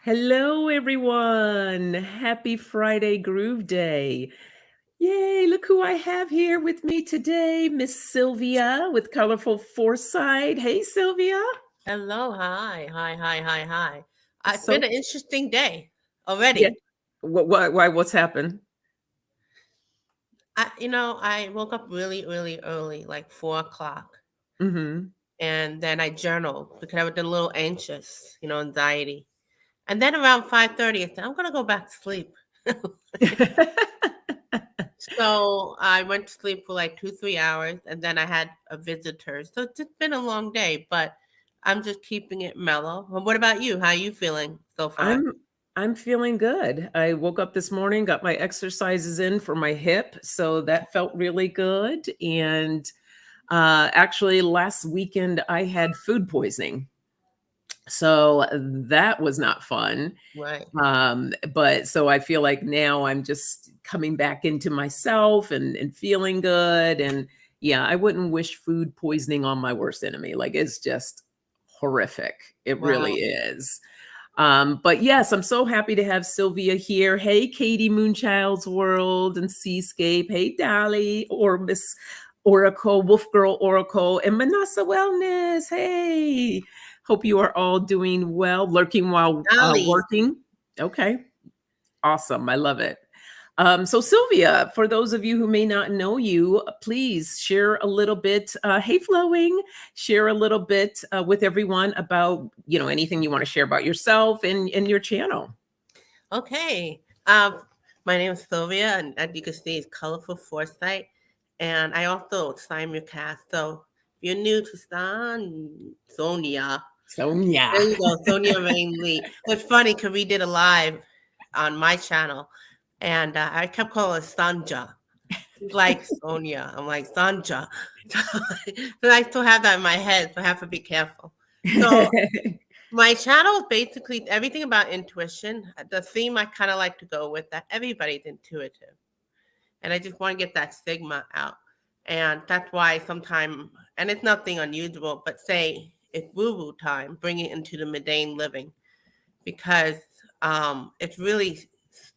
Hello, everyone. Happy Friday Groove Day. Yay, look who I have here with me today, Miss Sylvia with Colorful Foresight. Hey, Sylvia. Hello, hi. It's been So, an interesting day yeah, already. what's happened? I woke up really, really early, like 4 o'clock, Mm-hmm. and then I journaled because I was a little anxious, anxiety. And then around 5:30, I said, I'm gonna go back to sleep. So I went to sleep for like 2, 3 hours, and then I had a visitor. So it's just been a long day, but I'm just keeping it mellow. Well, what about you? How are you feeling so far? I'm I'm feeling good. I woke up this morning, got my exercises in for my hip, so that felt really good. And actually, last weekend I had food poisoning. So that was not fun. Right. But so I feel like now I'm just coming back into myself and feeling good. And yeah, I wouldn't wish food poisoning on my worst enemy. Like it's just horrific. It really Wow. is. But yes, I'm so happy to have Sylvia here. Hey, Katie Moonchild's World and Seascape. Hey, Dolly or Miss Oracle, Wolf Girl Oracle, and Manasa Wellness. Hey, hope you are all doing well, lurking while Dolly. working. Okay, awesome. I love it. So, Sylvia, for those of you who may not know you, please share a little bit. Hey, Flowing, share a little bit with everyone about anything you want to share about yourself and your channel. Okay. My name is Sylvia, and as you can see, it's Colorful Foresight. And I also simulcast. So if you're new to Sonia, there Sonia. you go, SonjaRayneLee. It's funny because we did a live on my channel, and I kept calling her Sanja. She's like Sonia. I'm like Sanja. So I still have that in my head, so I have to be careful. So my channel is basically everything about intuition. The theme I kind of like to go with that everybody's intuitive. And I just want to get that stigma out. And that's why sometimes, and it's nothing unusual, but say it's woo woo time, bring it into the mundane living because it's really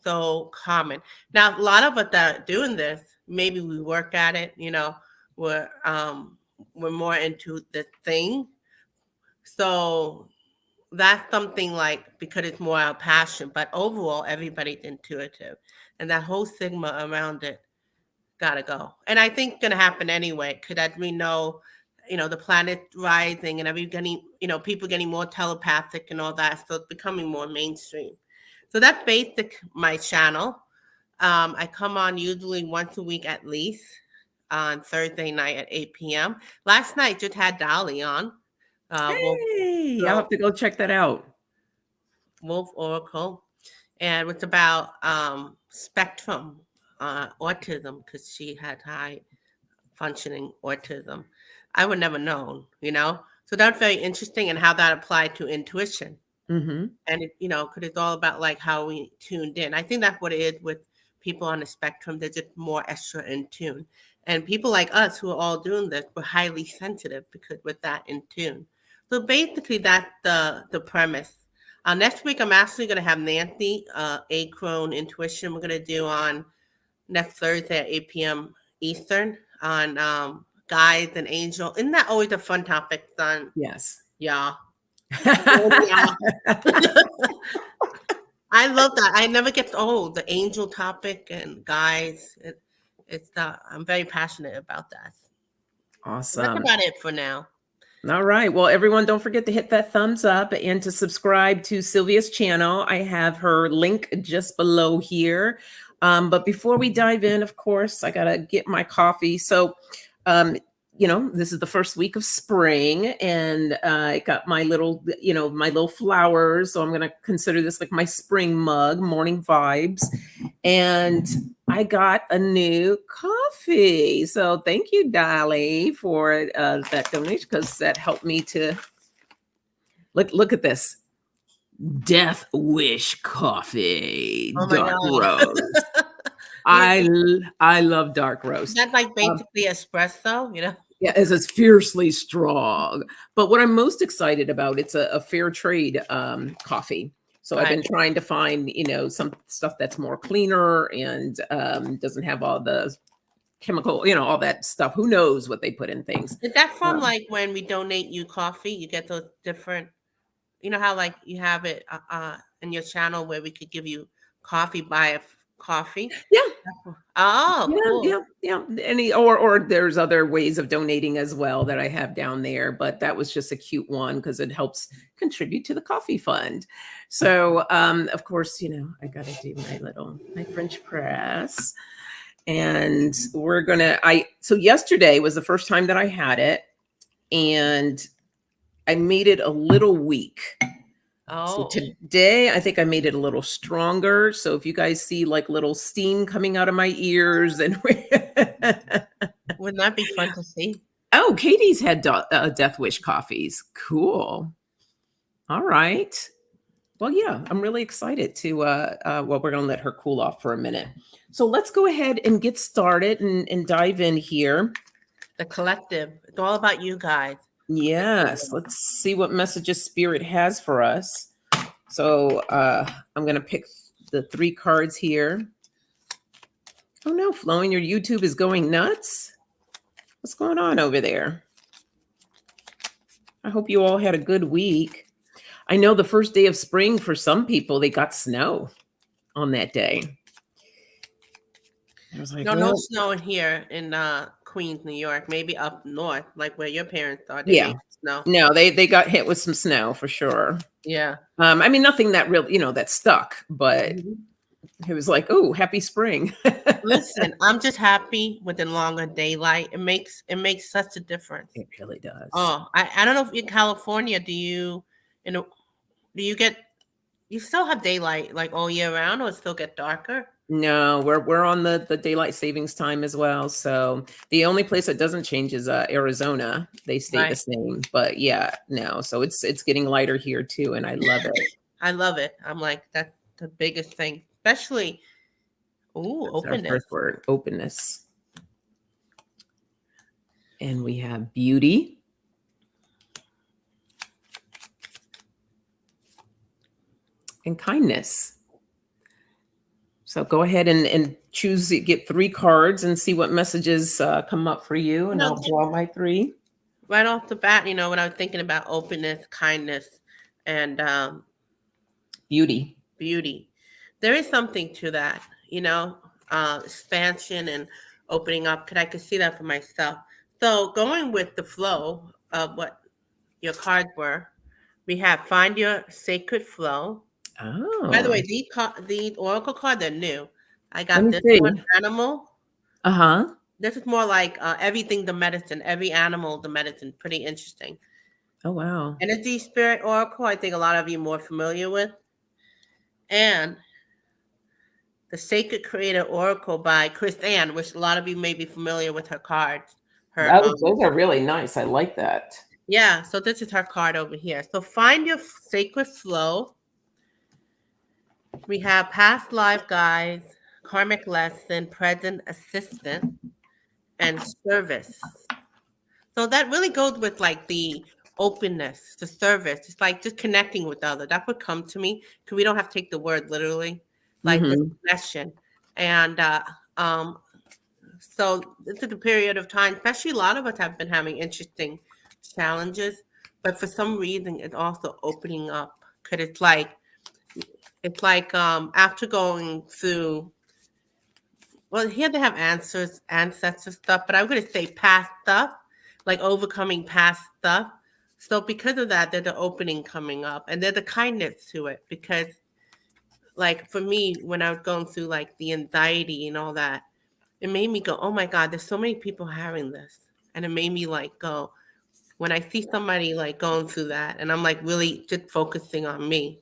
so common. Now, a lot of us that are doing this, maybe we work at it, we're, um, we're more into the thing. So that's something like because it's more our passion, but overall everybody's intuitive. And that whole stigma around it gotta go. And I think gonna happen anyway, because as we know, the planet rising and everybody, people getting more telepathic and all that, so it's becoming more mainstream. So that's basic my channel. I come on usually once a week at least on Thursday night at 8 p.m. Last night just had Dolly on. Wolf Hey, I'll have Girl to go check that out. Wolf Oracle, and it's about spectrum autism because she had high functioning autism. I would never known. So that's very interesting and how that applied to intuition. Hmm. And because it's all about like how we tuned in. I think that's what it is with people on the spectrum. They're just more extra in tune. And people like us who are all doing this, we're highly sensitive because we're that in tune. So basically, that's the premise. Next week, I'm actually going to have Nancy, A Crone Intuition. We're going to do on next Thursday at 8 p.m. Eastern on guides and angel. Isn't that always a fun topic, son? Yes. Yeah. Yeah. I love that. I never get old. The angel topic and guys, I'm very passionate about that. So that's Awesome. about it for now. All right. Well, everyone, don't forget to hit that thumbs up and to subscribe to Sylvia's channel. I have her link just below here. But before we dive in, of course, I got to get my coffee. So, um, this is the first week of spring, and I got my little flowers. So I'm going to consider this like my spring mug, morning vibes. And I got a new coffee. So thank you, Dolly, for that donation because that helped me to look at this. Death Wish coffee, Oh my dark God. roast. Yeah, I love dark roast. that's like Um, basically espresso. yeah, it's fiercely strong. But what I'm most excited about, it's a fair trade coffee. So I've been trying to find, some stuff that's more cleaner and doesn't have all the chemical, all that stuff. Who knows what they put in things. Is that from like when we donate you coffee, you get those different, how like you have it in your channel where we could give you coffee, buy a coffee? Yeah. Oh, cool. Yeah. Or there's other ways of donating as well that I have down there, but that was just a cute one because it helps contribute to the coffee fund. So, of course, I got to do my French press. And so yesterday was the first time that I had it, and I made it a little weak. So today, I think I made it a little stronger. So if you guys see like little steam coming out of my ears, and wouldn't that be fun to see? Oh, Katie's had Death Wish coffees. Cool. All right. Well, yeah, I'm really excited to. We're going to let her cool off for a minute. So let's go ahead and get started and dive in here. The collective. It's all about you guys. Yes. Let's see what messages Spirit has for us. So I'm going to pick the 3 cards here. Oh, no, Flowing, your YouTube is going nuts. What's going on over there? I hope you all had a good week. I know the first day of spring for some people, they got snow on that day. I was like, no snow here in Queens, New York. Maybe up north, like where your parents are. Snow. No, they got hit with some snow for sure. Yeah. I mean, nothing that really, that stuck, but it was like, oh, happy spring. Listen, I'm just happy with the longer daylight. It makes such a difference. It really does. Oh, I don't know if in California, do you still have daylight like all year round, or it still get darker? No, we're on the daylight savings time as well. So the only place that doesn't change is Arizona. They stay the same. But yeah, no. So it's getting lighter here too, and I love it. I love it. I'm like, that's the biggest thing, especially openness. Our first word, openness. And we have beauty. And kindness. So go ahead and choose, get 3 cards and see what messages come up for you. And I'll draw my 3. Right off the bat, when I was thinking about openness, kindness, and beauty. There is something to that, expansion and opening up. I could see that for myself. So going with the flow of what your cards were, we have find your sacred flow. Oh. By the way, these oracle cards are new. I got this one, animal. Uh-huh. This is more like everything the medicine, every animal the medicine. Pretty interesting. Oh, wow. Energy Spirit Oracle, I think a lot of you are more familiar with. And the Sacred Creator Oracle by Chris Ann, which a lot of you may be familiar with her cards. Those are really nice. I like that. Yeah, so this is her card over here. So find your sacred flow. We have past life guides, karmic lesson, present assistant, and service. So that really goes with like the openness, the service. It's like just connecting with others. That would come to me because we don't have to take the word literally, like the connection. And so this is a period of time, especially a lot of us have been having interesting challenges, but for some reason it's also opening up because it's like after going through, well, here they have ancestor stuff, but I'm going to say past stuff, like overcoming past stuff. So because of that, there's the opening coming up, and there's the kindness to it. Because, like for me, when I was going through like the anxiety and all that, it made me go, "Oh my God, there's so many people having this," and it made me like go. When I see somebody like going through that, and I'm like really just focusing on me,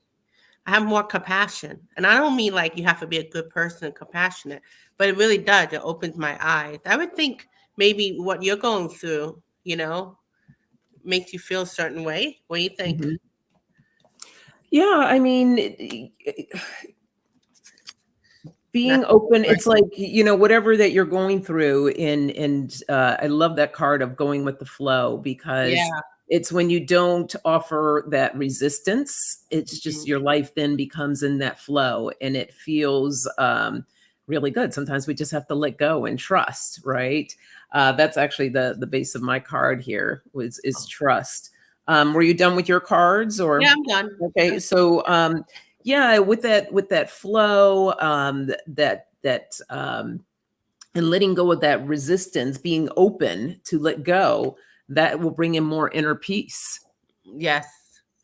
I have more compassion. And I don't mean like you have to be a good person and compassionate, but it really does. It opens my eyes. I would think maybe what you're going through, makes you feel a certain way. What do you think? Mm-hmm. Yeah, I mean, being open, it's like, whatever that you're going through, and I love that card of going with the flow, because It's when you don't offer that resistance, it's just your life then becomes in that flow and it feels really good. Sometimes we just have to let go and trust, right? That's actually the base of my card here is trust. Were you done with your cards Yeah, or? I'm done. Okay, so yeah, with that flow, and letting go of that resistance, being open to let go, that will bring in more inner peace. Yes.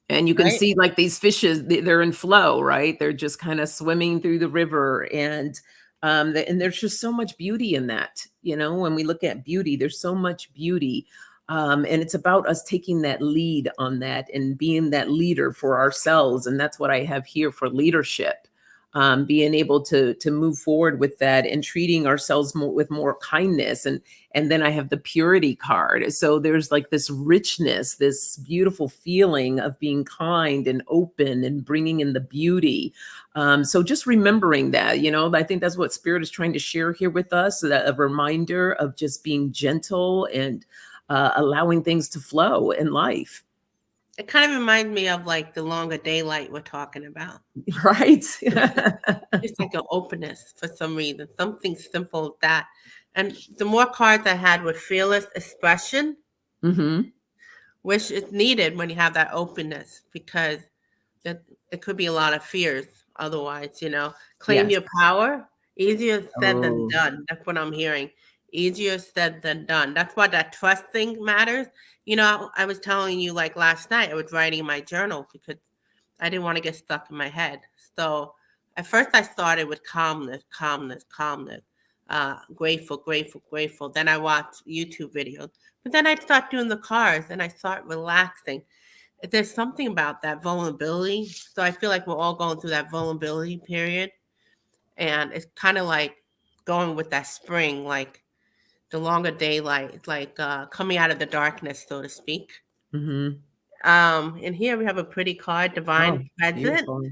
And you can Right. see like these fishes, they're in flow, right? They're just kind of swimming through the river. And there's just so much beauty in that. You know, when we look at beauty, there's so much beauty. And it's about us taking that lead on that and being that leader for ourselves. And that's what I have here for leadership. Being able to move forward with that and treating ourselves with more kindness. And then I have the purity card. So there's like this richness, this beautiful feeling of being kind and open and bringing in the beauty. So just remembering that, you know, I think that's what Spirit is trying to share here with us, that a reminder of just being gentle and allowing things to flow in life. It kind of reminds me of like the longer daylight we're talking about. Right. It's like an openness for some reason, something simple as that. And the more cards I had with fearless expression, Mm-hmm. which is needed when you have that openness, because there could be a lot of fears otherwise, you know. Claim Yes. your power, easier said than Oh. done. That's what I'm hearing. Easier said than done. That's why that trust thing matters. You know, I was telling you like last night, I was writing in my journal because I didn't want to get stuck in my head. So at first I started with calmness, calmness, calmness, grateful, grateful, grateful. Then I watched YouTube videos. But then I start doing the cards and I start relaxing. There's something about that vulnerability. So I feel like we're all going through that vulnerability period. And it's kind of like going with that spring, like the longer daylight, it's like coming out of the darkness, so to speak. Mm-hmm. And here we have a pretty card, Divine Oh, Present, beautiful.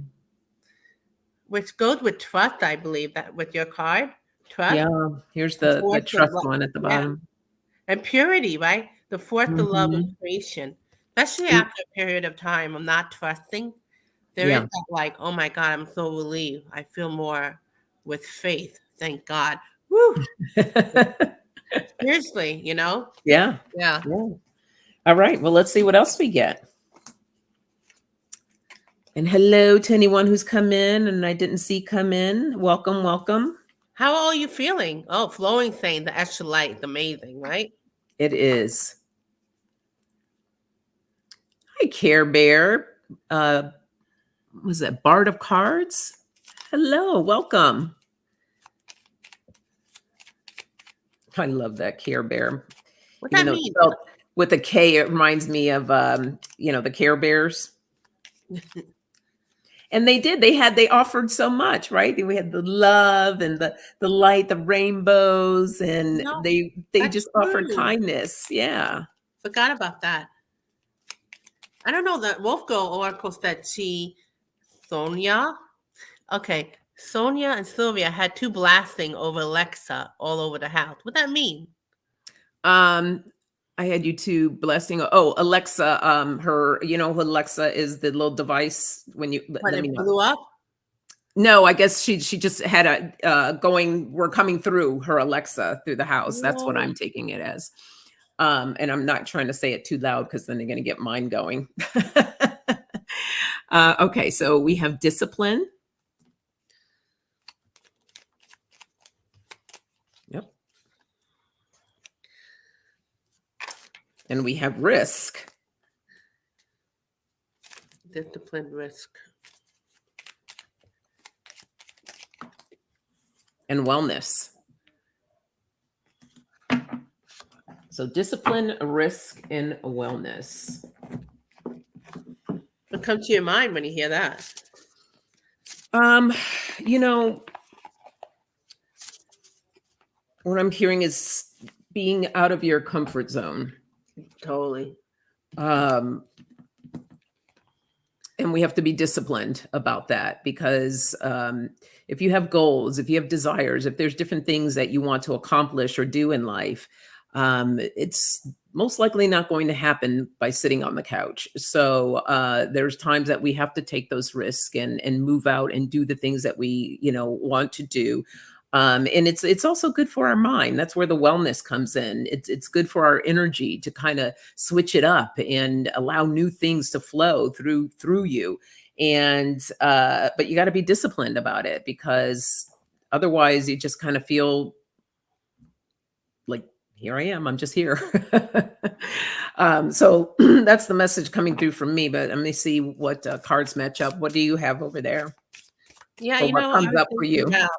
which goes with trust, I believe, that with your card, trust, Yeah, here's the the force of trust love, one at the yeah, bottom. and purity, right? The force of love and Mhm. creation, especially Mm, after a period of time of not trusting. There is yeah. that like, oh my God, I'm so relieved. I feel more with faith. Thank God. Woo! Seriously, you know? Yeah, Yeah. yeah. All right, well, let's see what else we get. And hello to anyone who's come in and I didn't see come in. Welcome, welcome. How are you feeling? Oh, flowing saying the extra light is amazing, right? It is. Hi, Care Bear. Was that Bard of Cards? Hello, welcome. I love that Care Bear. What Even that though it's mean? spelled with a K, it reminds me of you know, the Care Bears. And they offered so much, right? We had the love and the light, the rainbows, and No, they that's just offered true. kindness. Yeah. Forgot about that. I don't know that Wolfgo Oracle said Sonia. Okay, Sonia and Sylvia had two blasting over Alexa all over the house. What that mean? Um, I had you two blessing. Oh, Alexa, her, you know, Alexa is the little device when you When let me it know. blew up? No, I guess she just had we're coming through her Alexa through the house. That's what Oh, I'm taking it as. And I'm not trying to say it too loud because then they're gonna get mine going. Okay, so we have discipline. Yep. And we have risk discipline risk. and wellness. So discipline, risk, and wellness. What comes to your mind when you hear that? Um, you know, what I'm hearing is being out of your comfort zone. Totally. Um, and we have to be disciplined about that because if you have goals, if you have desires, if there's different things that you want to accomplish or do in life, it's most likely not going to happen by sitting on the couch. So there's times that we have to take those risks and move out and do the things that we, want to do. And it's also good for our mind. That's where the wellness comes in. It's good for our energy to kind of switch it up and allow new things to flow through you. And but you got to be disciplined about it, because otherwise you just kind of feel like, here I am, I'm just here. So that's the message coming through from me. But let me see what cards match up. What do you have over there? Yeah, Or what I comes was up for thinking you? about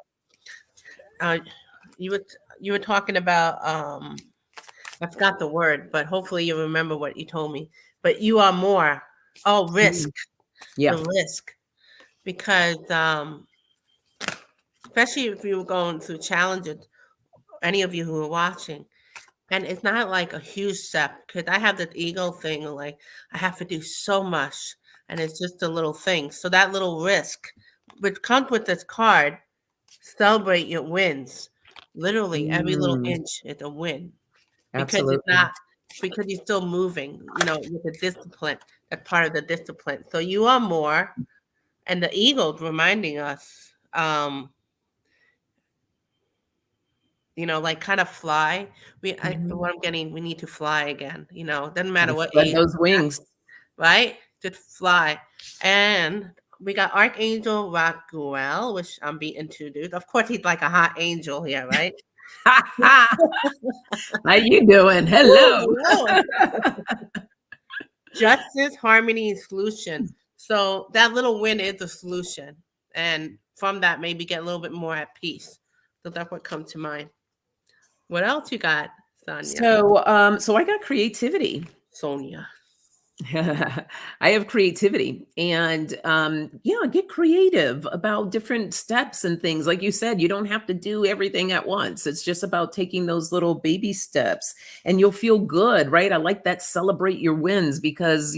you were talking about I forgot the word, but hopefully you remember what you told me. But you are more. Oh, risk. Yeah. The risk. Because especially if you were going through challenges, any of you who are watching, and it's not like a huge step, because I have the ego thing of like I have to do so much, and it's just a little thing. So that little risk, which comes with this card, celebrate your wins. Literally, every little Mm, inch is a win, because it's absolutely. not because you're still moving. With the discipline. That's part of the discipline. So you are more, and the ego's reminding us. Like kind of fly. Mhm. What I'm getting, we need to fly again. Doesn't matter Gotta what spread age, those wings. right? Just fly. And we got Archangel Raguel, which I'm being introduced. Of course, he's like a hot angel here, right? How you doing? Ooh, Hello. hello. Justice, harmony, and solution. So that little win is the solution. And from that, maybe get a little bit more at peace. So that's what comes to mind. What else you got, Sonia? So I got creativity. Sonia. I have creativity, and yeah, get creative about different steps and things. Like you said, you don't have to do everything at once. It's just about taking those little baby steps, and you'll feel good, right? I like that. Celebrate your wins, because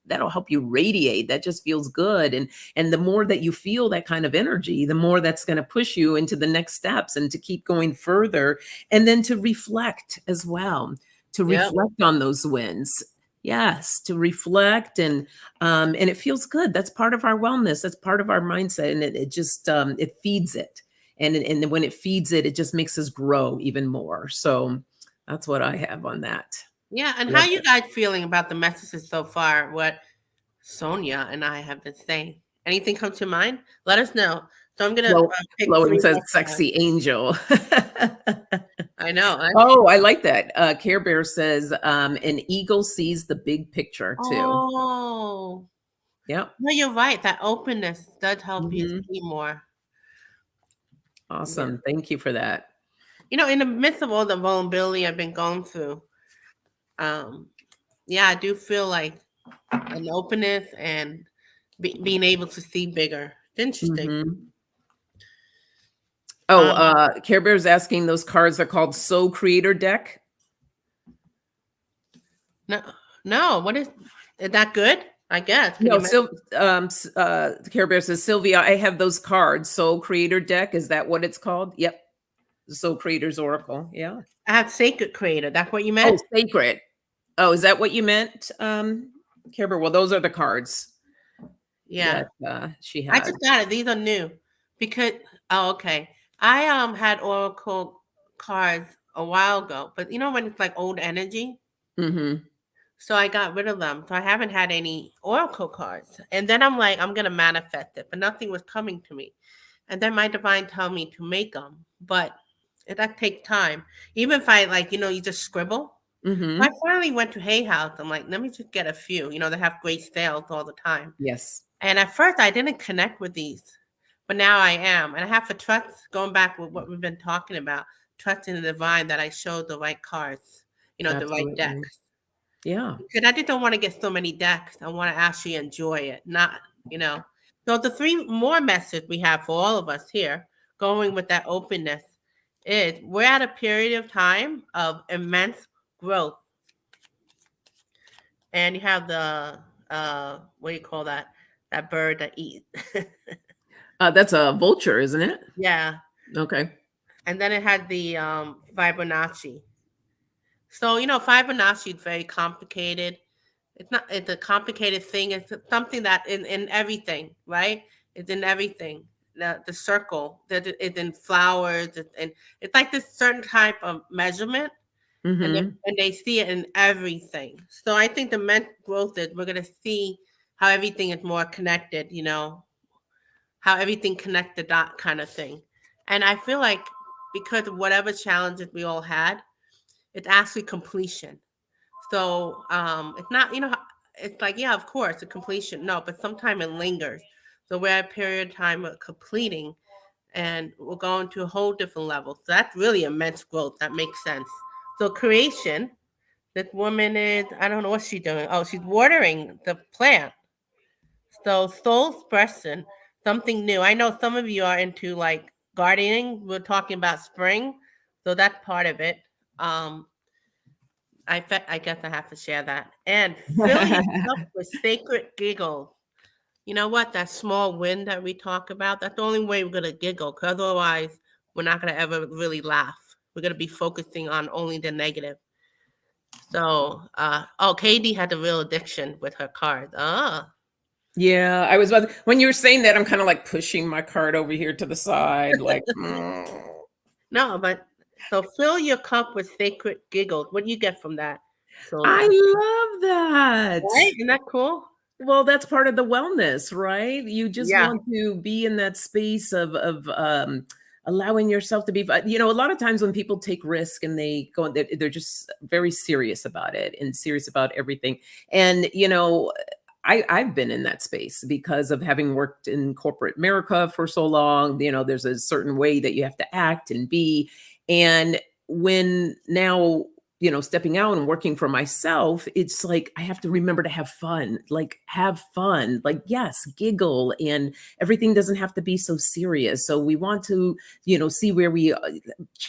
that'll help you radiate. That just feels good, and the more that you feel that kind of energy, the more that's going to push you into the next steps and to keep going further, and then to reflect as well. To Yep. reflect on those wins. Yes, to reflect, and it feels good. That's part of our wellness. That's part of our mindset, and it just it feeds it, and when it feeds it, it just makes us grow even more. So that's what I have on that. Yeah, and how Love you it. guys feeling about the messages so far? What Sonia and I have been saying. Anything come to mind? Let us know. So I'm gonna pick Lowen three says, more cards. "Sexy angel." I know. Oh, I like that. Care Bear says, "An eagle sees the big picture too." Oh, Yep. no, you're right. That openness does help you Mhm. see more. Yeah. Awesome. Thank you for that. In the midst of all the vulnerability I've been going through, um, yeah, I do feel like an openness and being able to see bigger. It's interesting. Mhm. Oh, Um, Care Bear's asking, those cards are called Soul Creator deck. no, no, is that good? I guess. Can you No, mention? Care Bear says, Sylvia, I have those cards. Soul Creator deck. Is that what it's called? Yep. The Soul Creator's Oracle. Yeah. I have Sacred Creator. That's what you Oh, meant? Sacred. Oh, is that what you meant, Care Bear? Well, those are the cards Yeah. that she I had. just got it. These are new because okay. I had Oracle cards a while ago, but when it's like old energy, Mm-hmm. so I got rid of them. So I haven't had any Oracle cards. And then I'm like, I'm gonna manifest it, but nothing was coming to me. And then my divine told me to make them, but that takes time. Even if I you just scribble. I Mm-hmm. finally went to Hay House. I'm like, let me just get a few. They have great sales all the time. Yes. And at first, I didn't connect with these, but now I am. And I have to trust, going back with what we've been talking about, trust in the divine that I showed the right cards, the right Absolutely. decks. Yeah. Because I just don't want to get so many decks. I want to actually enjoy it, not, you know. So the three more messages we have for all of us here, going with that openness, is we're at a period of time of immense growth. And you have the, what do you call that? That bird that eats. That's a vulture, isn't it? Yeah. Okay. And then it had the Fibonacci. So, Fibonacci is very complicated. It's a complicated thing. It's something that in everything, right? It's in everything. The circle, that it's in flowers, and it's like this certain type of measurement, and Mm-hmm. they see it in everything. So I think the mental growth is we're gonna see how everything is more connected, how everything connect the dot kind of thing. And I feel like because of whatever challenges we all had, it's actually completion. So it's not, it's like, yeah, of course, a completion. No, but sometimes it lingers. So we're at a period of time of completing, and we're going to a whole different level. So that's really immense growth. That makes sense. So creation, this woman is, I don't know what she's doing. Oh, she's watering the plant. So soul expression, something new. I know some of you are into like gardening. We're talking about spring. So that's part of it. Um, I guess I have to share that. And fill your cup with sacred giggles. You know what? That small win that we talk about, that's the only way we're going to giggle. Because otherwise, we're not going to ever really laugh. We're going to be focusing on only the negative. So, Katie had a real addiction with her cards. Yeah, I was about when you were saying that, I'm kind of like pushing my card over here to the side, like, No, but so fill your cup with sacred giggles. What do you get from that, I Sonja? love that. Right? Isn't that cool? Well, that's part of the wellness, right? You just Yeah. want to be in that space of allowing yourself to be. A lot of times when people take risk and they go, they're just very serious about it and serious about everything. And I've been in that space because of having worked in corporate America for so long. There's a certain way that you have to act and be. And when now, stepping out and working for myself, it's like I have to remember to have fun, like have fun, like, yes, giggle, and everything doesn't have to be so serious. So we want to, see where we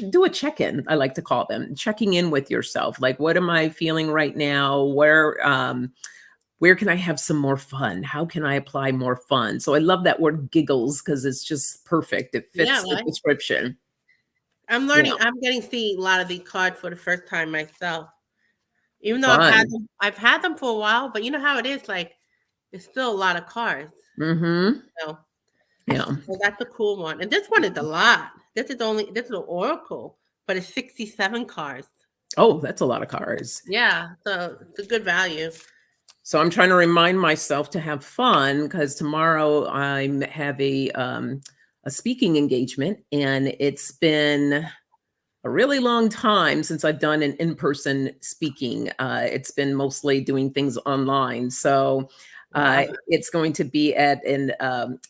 do a check in. I like to call them checking in with yourself. Like, what am I feeling right now? Where can I have some more fun? How can I apply more fun? So I love that word giggles because it's just perfect. It Yeah, fits the right. description. I'm Yeah. learning. I'm getting to see a lot of these cards for the first time myself. Even though Fun. I've had them for a while, but you know how it is. Like, it's still a lot of cards. Mm-hmm. So, Yeah. so that's a cool one. And this one is a lot. This is an oracle, but it's 67 cards. Oh, that's a lot of cards. Yeah, so it's a good value. So I'm trying to remind myself to have fun because tomorrow I have a speaking engagement, and it's been a really long time since I've done an in-person speaking. It's been mostly doing things online. So Wow. it's going to be at an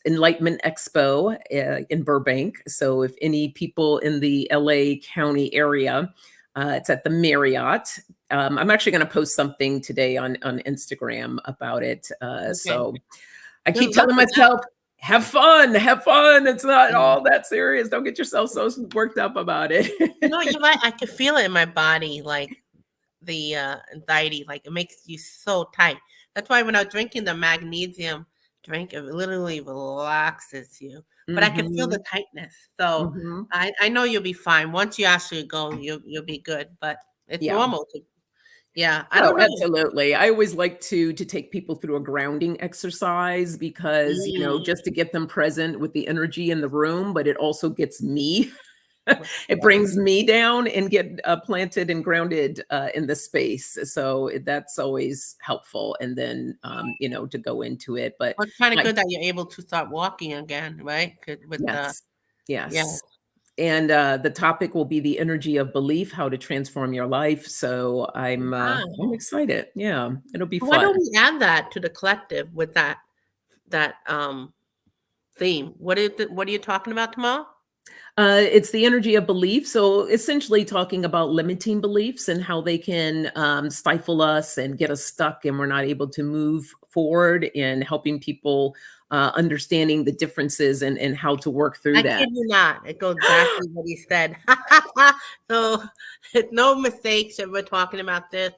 Enlightenment Expo in Burbank. So if any people in the LA County area, it's at the Marriott. I'm actually going to post something today on Instagram about it. Okay. So I Good keep luck telling with that. myself, have fun, have fun. It's not Mm. all that serious. Don't get yourself so worked up about it. No, you're right. I can feel it in my body, like the anxiety, like it makes you so tight. That's why when I was drinking the magnesium drink, it literally relaxes you. But I can feel the Mhm, tightness. So mhm. I know you'll be fine. Once you actually go, you'll be good. But it's Yeah. normal to, yeah. I Oh, don't know. absolutely. I always like to take people through a grounding exercise because, Mm, just to get them present with the energy in the room, but it also gets me it yeah. brings me down and get planted and grounded in the space. So that's always helpful. And then, to go into it. But Well, it's kind of I, good that you're able to start walking again, right? 'Cause with the yes, yeah. yes. And the topic will be the energy of belief, how to transform your life. So I'm Wow. excited. Yeah, it'll be Why fun. don't we add that to the collective with that theme? What are you talking about tomorrow? It's the energy of belief. So essentially talking about limiting beliefs and how they can stifle us and get us stuck and we're not able to move forward, and helping people understanding the differences and how to work through I that. kid you not. It goes exactly what he said. So it's no mistakes that we're talking about this.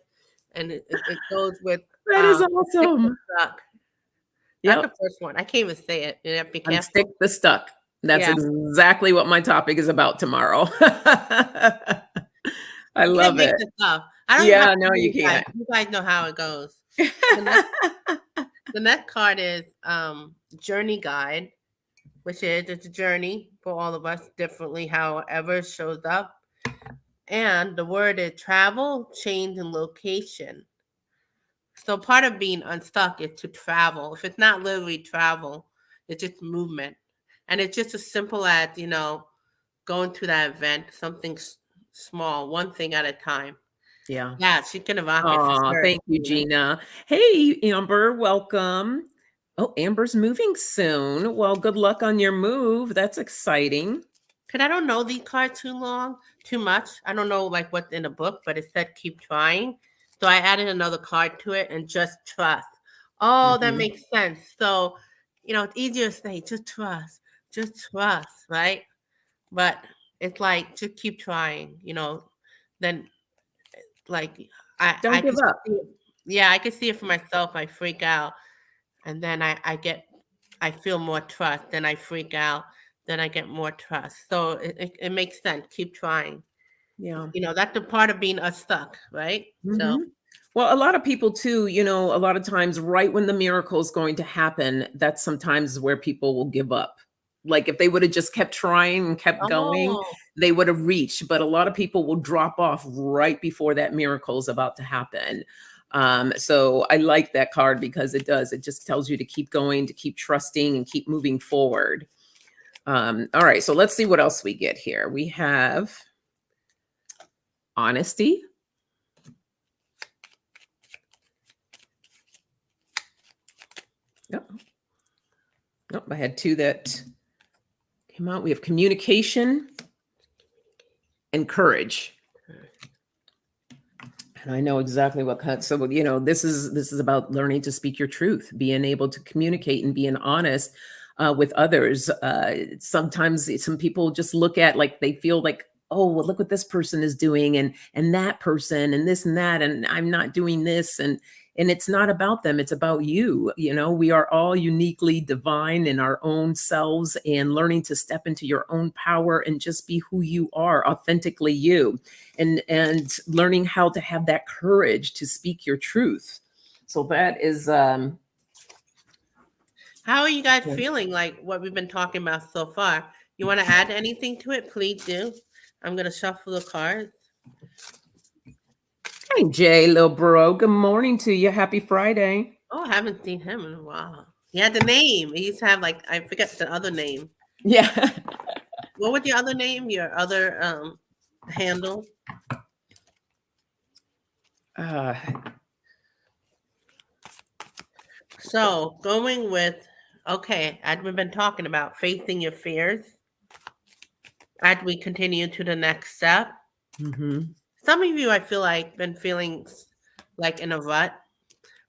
And it goes with That is stick the awesome. stuck. That's the Yep. first one. I can't even say it. You have to be Unstick careful. the stuck. That's Yeah. exactly what my topic is about tomorrow. I You can't love make it. this up. I don't even have Yeah, to no, do you you guys. can't. You guys know how it goes. The next card is journey guide, which is it's a journey for all of us differently, however it shows up. And the word is travel, change, and location. So part of being unstuck is to travel. If it's not literally travel, it's just movement. And it's just as simple as, going to that event, something small, one thing at a time. Yeah. Yeah, she can rock it for Oh, sure. thank you, Gina. Hey, Amber, welcome. Oh, Amber's moving soon. Well, good luck on your move. That's exciting. Because I don't know these cards too much. I don't know like what's in the book, but it said keep trying. So I added another card to it and just trust. Oh, that Mhm. makes sense. So, it's easier to say just trust, right? But it's like just keep trying, then like I Don't give could up. see it. Yeah, I could see it for myself. I freak out and then I feel more trust, then I freak out, then I get more trust. So it makes sense. Keep trying. Yeah. That's the part of being unstuck, right? So Mhm. Well, a lot of people too, a lot of times right when the miracle is going to happen, that's sometimes where people will give up. Like if they would have just kept trying and kept going, oh, they would have reached. But a lot of people will drop off right before that miracle is about to happen. So I like that card because it does. It just tells you to keep going, to keep trusting, and keep moving forward. All right, so let's see what else we get here. We have honesty. Yep. Oh, I had two that came out. We have communication and courage. And I know exactly what cut. So, this is about learning to speak your truth, being able to communicate and being honest with others. Sometimes some people just look at like they feel like, oh, well, look what this person is doing, and that person, and this and that, and I'm not doing this, and it's not about them. It's about you. We are all uniquely divine in our own selves, and learning to step into your own power and just be who you are, authentically you, and learning how to have that courage to speak your truth. So that is how are you guys yeah. feeling? Like what we've been talking about so far? You want to add anything to it? Please do. I'm gonna shuffle the cards. Hey, Jay, little bro. Good morning to you. Happy Friday. Oh, I haven't seen him in a while. He had the name. He used to have like I forget the other name. Yeah. What was your other name? Your other handle? uh, So going with as we've been talking about facing your fears, as we continue to the next step. mhm. Some of you I feel like been feeling like in a rut.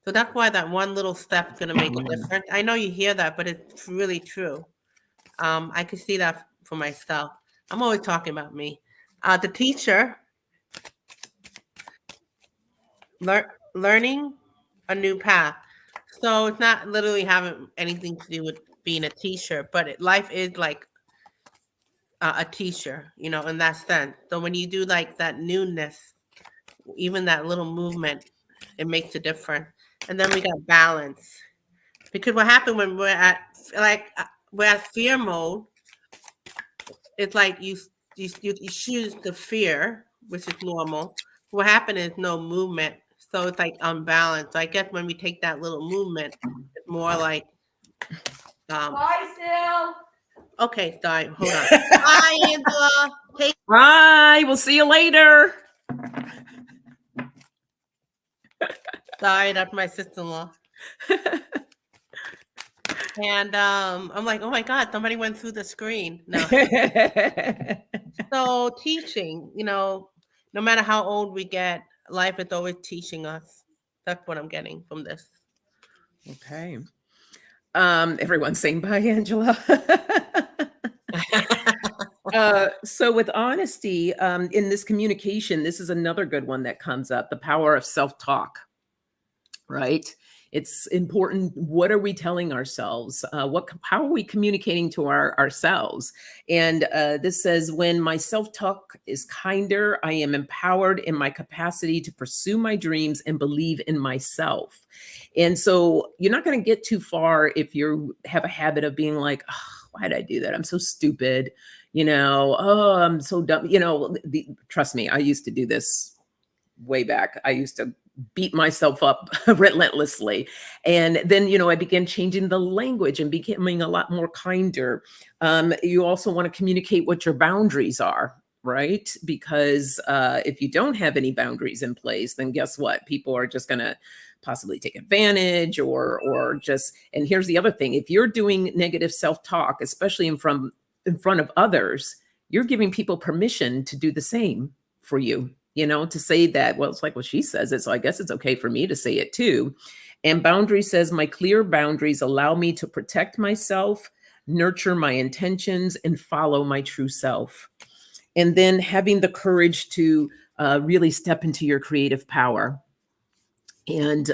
So that's why that one little step is gonna make a difference. I know you hear that, but it's really true. I can see that for myself. I'm always talking about me. The teacher, learning a new path. So it's not literally having anything to do with being a teacher, but life is like a teacher, in that sense. So when you do like that newness, even that little movement, it makes a difference. And then we got balance. Because what happened when we're at fear mode, it's like you choose the fear, which is normal. What happened is no movement, so it's like unbalanced. So I guess when we take that little movement, it's more like Bye, Sil. okay, sorry, hold on. Bye, Angela. Take Bye. We'll see you later. sorry, that's my sister-in-law. And I'm like, oh my God, somebody went through the screen. No. So teaching, no matter how old we get, life is always teaching us. That's what I'm getting from this. Okay. Everyone's saying bye, Angela. So with honesty, in this communication, this is another good one that comes up, the power of self-talk, right? It's important. What are we telling ourselves? How are we communicating to ourselves? And this says, when my self-talk is kinder, I am empowered in my capacity to pursue my dreams and believe in myself. And so you're not going to get too far if you have a habit of being like, oh, why did I do that? I'm so stupid. Oh, I'm so dumb. Trust me, I used to do this way back. I used to beat myself up relentlessly. And then, I began changing the language and becoming a lot more kinder. You also want to communicate what your boundaries are, right? Because if you don't have any boundaries in place, then guess what? People are just going to possibly take advantage or just, and here's the other thing. If you're doing negative self-talk, especially in front of others, you're giving people permission to do the same for you. To say that, well, it's like, well, she says it, so I guess it's okay for me to say it too. And boundary says, my clear boundaries allow me to protect myself, nurture my intentions, and follow my true self. And then having the courage to really step into your creative power. And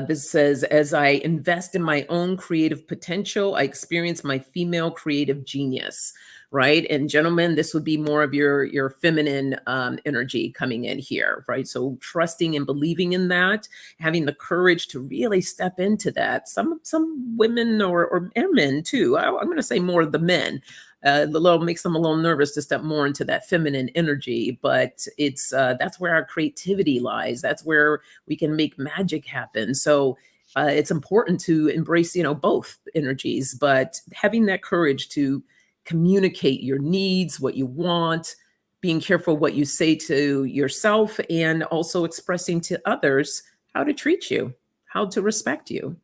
this says, as I invest in my own creative potential, I experience my female creative genius, right? And gentlemen, this would be more of your feminine energy coming in here, right? So trusting and believing in that, having the courage to really step into that. Some women or men too, I'm going to say more of the men, makes them a little nervous to step more into that feminine energy, but it's that's where our creativity lies. That's where we can make magic happen. So it's important to embrace, both energies, but having that courage to communicate your needs, what you want, being careful what you say to yourself, and also expressing to others how to treat you, how to respect you.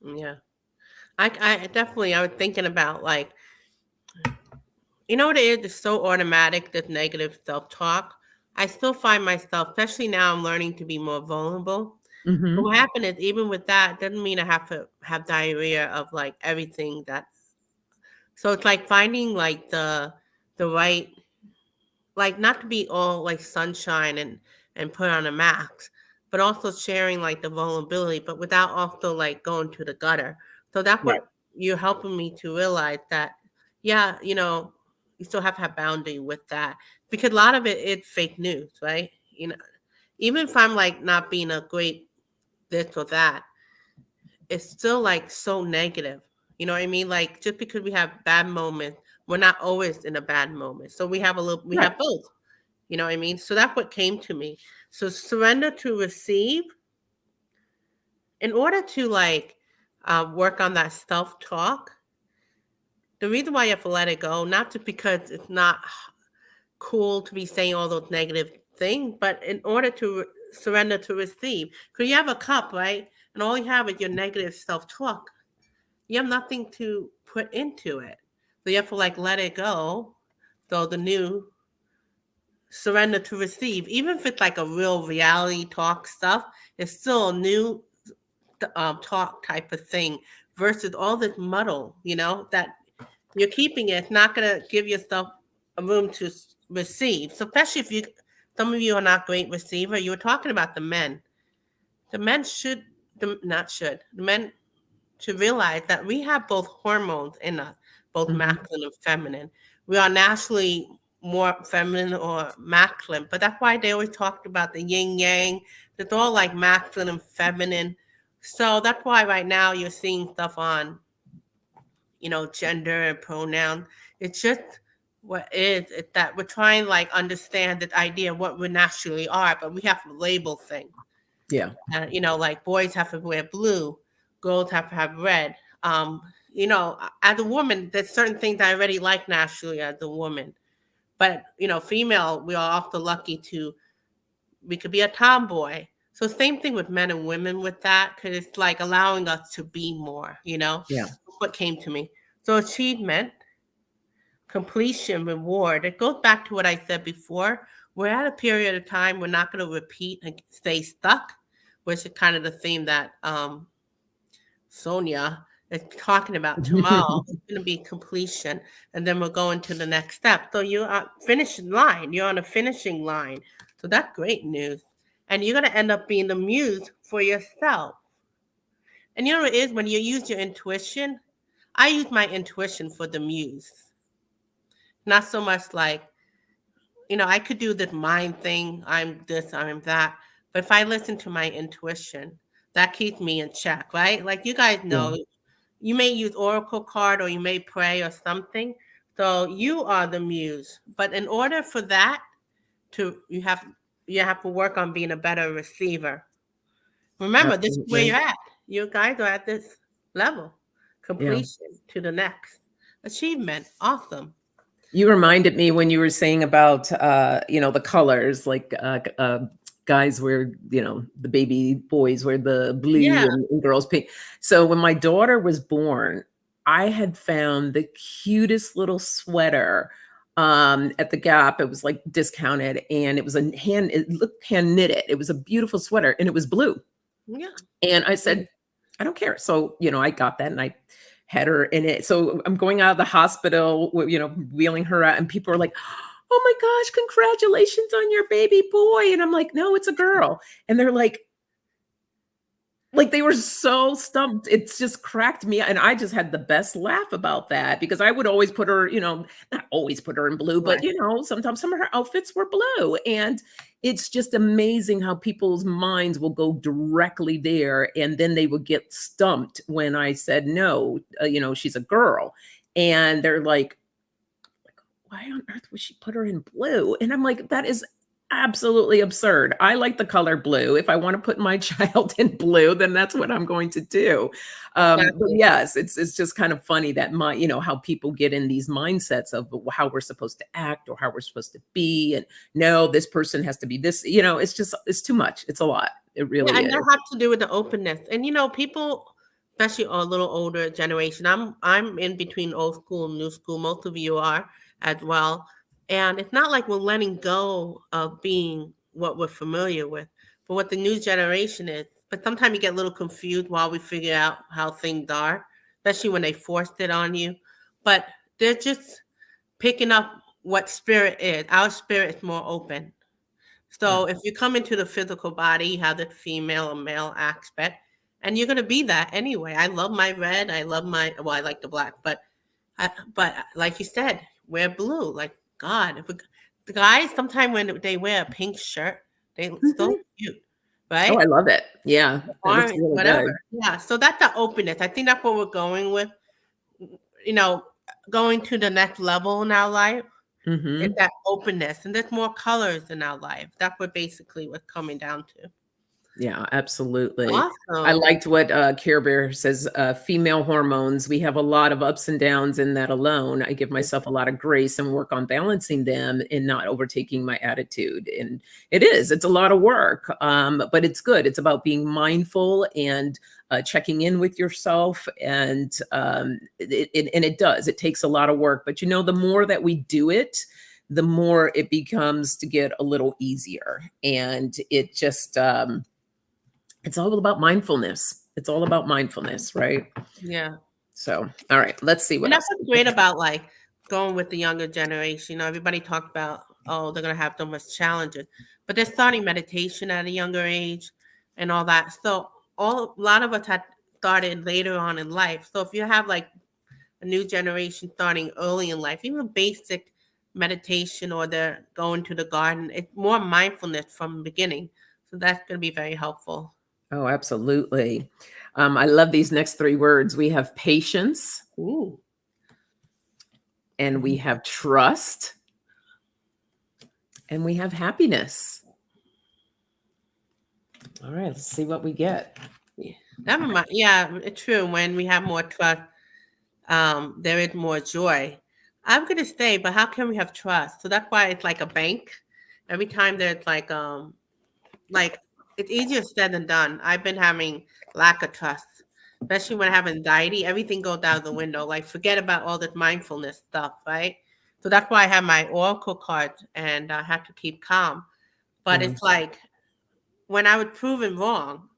Yeah. I definitely, I was thinking about like, what it is? It's so automatic, this negative self-talk. I still find myself, especially now I'm learning to be more vulnerable. But Mm-hmm. what happened is, even with that, doesn't mean I have to have diarrhea of like everything so it's like finding like the right, like not to be all like sunshine and put on a mask, but also sharing like the vulnerability, but without also like going to the gutter. So that's Right. what you're helping me to realize that, yeah, you still have to have boundary with that, because a lot of it's fake news, right? Even if I'm like not being a great this or that, it's still like so negative. You know what I mean? Like, just because we have bad moments, we're not always in a bad moment. So we have we Right. have both. You know what I mean? So that's what came to me. So surrender to receive. In order to like work on that self-talk, the reason why you have to let it go, not just because it's not cool to be saying all those negative things, but in order to surrender to receive. Because you have a cup, right? And all you have is your negative self-talk. You have nothing to put into it. So you have to like let it go. So the new surrender to receive, even if it's like a real reality talk stuff, it's still a new talk type of thing versus all this muddle, that you're keeping it. It's not going to give yourself a room to receive. So especially if some of you are not great receiver. You were talking about the men. The men the men should realize that we have both hormones in us, both Mm-hmm. masculine and feminine. We are naturally more feminine or masculine, but that's why they always talk about the yin yang. It's all like masculine and feminine. So that's why right now you're seeing stuff on, gender and pronoun. It's just what it is. It's that we're trying to like understand the idea of what we naturally are, but we have to label things. Yeah. Like boys have to wear blue, girls have to have red. As a woman, there's certain things I already like naturally as a woman. But, female, we are also lucky we could be a tomboy. So same thing with men and women with that, because it's like allowing us to be more, Yeah. what came to me. So achievement, completion, reward, it goes back to what I said before. We're at a period of time we're not going to repeat and stay stuck, which is kind of the theme that Sonia is talking about tomorrow. It's going to be completion, and then we're going to the next step. So you're on finishing line. You're on a finishing line. So that's great news. And you're going to end up being the muse for yourself. And you know what it is? When you use your intuition, I use my intuition for the muse. Not so much like, I could do this mind thing. I'm this, I'm that. But if I listen to my intuition, that keeps me in check, right? Like you guys know, you may use oracle card or you may pray or something. So you are the muse. But in order for that you have to work on being a better receiver. Remember, this is where you're at. You guys are at this level. Completion to the next achievement. Awesome. You reminded me when you were saying about, the colors, like guys wear, the baby boys wear the blue and girls pink. So when my daughter was born, I had found the cutest little sweater at the Gap. It was like discounted, and it was it looked hand knitted. It was a beautiful sweater, and it was blue. Yeah. And I said, I don't care. So, I got that, and I had her in it. So I'm going out of the hospital, wheeling her out, and people are like, oh my gosh, congratulations on your baby boy. And I'm like, no, it's a girl. And they're like they were so stumped. It's just cracked me. And I just had the best laugh about that, because I would always put her, not always put her in blue, but sometimes some of her outfits were blue. And it's just amazing how people's minds will go directly there. And then they would get stumped when I said, no, she's a girl. And they're like, why on earth would she put her in blue? And I'm like, that is absolutely absurd. I like the color blue. If I want to put my child in blue, then that's what I'm going to do. But yes, it's just kind of funny that how people get in these mindsets of how we're supposed to act or how we're supposed to be. And no, this person has to be this, it's too much. It's a lot. It really is. And that has to do with the openness. And, people, especially a little older generation, I'm in between old school and new school. Most of you are as well. And it's not like we're letting go of being what we're familiar with, but what the new generation is. But sometimes you get a little confused while we figure out how things are, especially when they forced it on you. But they're just picking up what spirit is. Our spirit is more open. So if you come into the physical body, you have the female or male aspect, and you're going to be that anyway. I love my red. I like the black. But like you said, wear blue. Like, God, the guys, sometimes when they wear a pink shirt, they look so cute, right? Oh, I love it. Yeah. Orange, really whatever. Good. Yeah. So that's the openness. I think that's what we're going with, going to the next level in our life. It's that openness, and there's more colors in our life. That's what basically what's coming down to. Yeah, absolutely. Awesome. I liked what Care Bear says, female hormones. We have a lot of ups and downs in that alone. I give myself a lot of grace and work on balancing them and not overtaking my attitude. And it's a lot of work, but it's good. It's about being mindful and checking in with yourself. And it takes a lot of work, but the more that we do it, the more it becomes to get a little easier. And it just, it's all about mindfulness. It's all about mindfulness, right? Yeah. So, all right, let's see what. And that's what's great about like going with the younger generation. Everybody talked about, they're going to have so much challenges, but they're starting meditation at a younger age and all that. So a lot of us had started later on in life. So if you have like a new generation starting early in life, even basic meditation, or they're going to the garden, it's more mindfulness from the beginning. So that's going to be very helpful. Oh, absolutely. I love these next three words. We have patience. Ooh. And we have trust. And we have happiness. All right, let's see what we get. It's true. When we have more trust, there is more joy. I'm going to say, but how can we have trust? So that's why it's like a bank. Every time there's like it's easier said than done. I've been having lack of trust, especially when I have anxiety. Everything goes out the window. Like, forget about all this mindfulness stuff, right? So that's why I have my oracle card, and I have to keep calm. But it's like when I was proven wrong,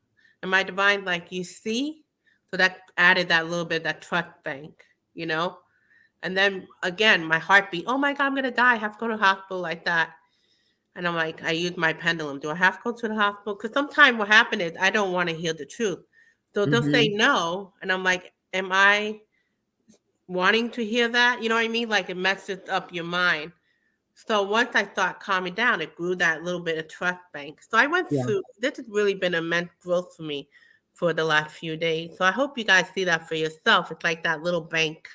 and my divine, like, you see? So that added that little bit, that trust bank, And then again, my heartbeat, oh my God, I'm going to die. I have to go to the hospital, like that. And I'm like, I use my pendulum. Do I have to go to the hospital? Because sometimes what happens is I don't want to hear the truth. So they'll say no, and I'm like, am I wanting to hear that? You know what I mean? Like it messes up your mind. So once I start calming down, it grew that little bit of trust bank. So I went Yeah. through, this has really been immense growth for me for the last few days. So I hope you guys see that for yourself. It's like that little bank,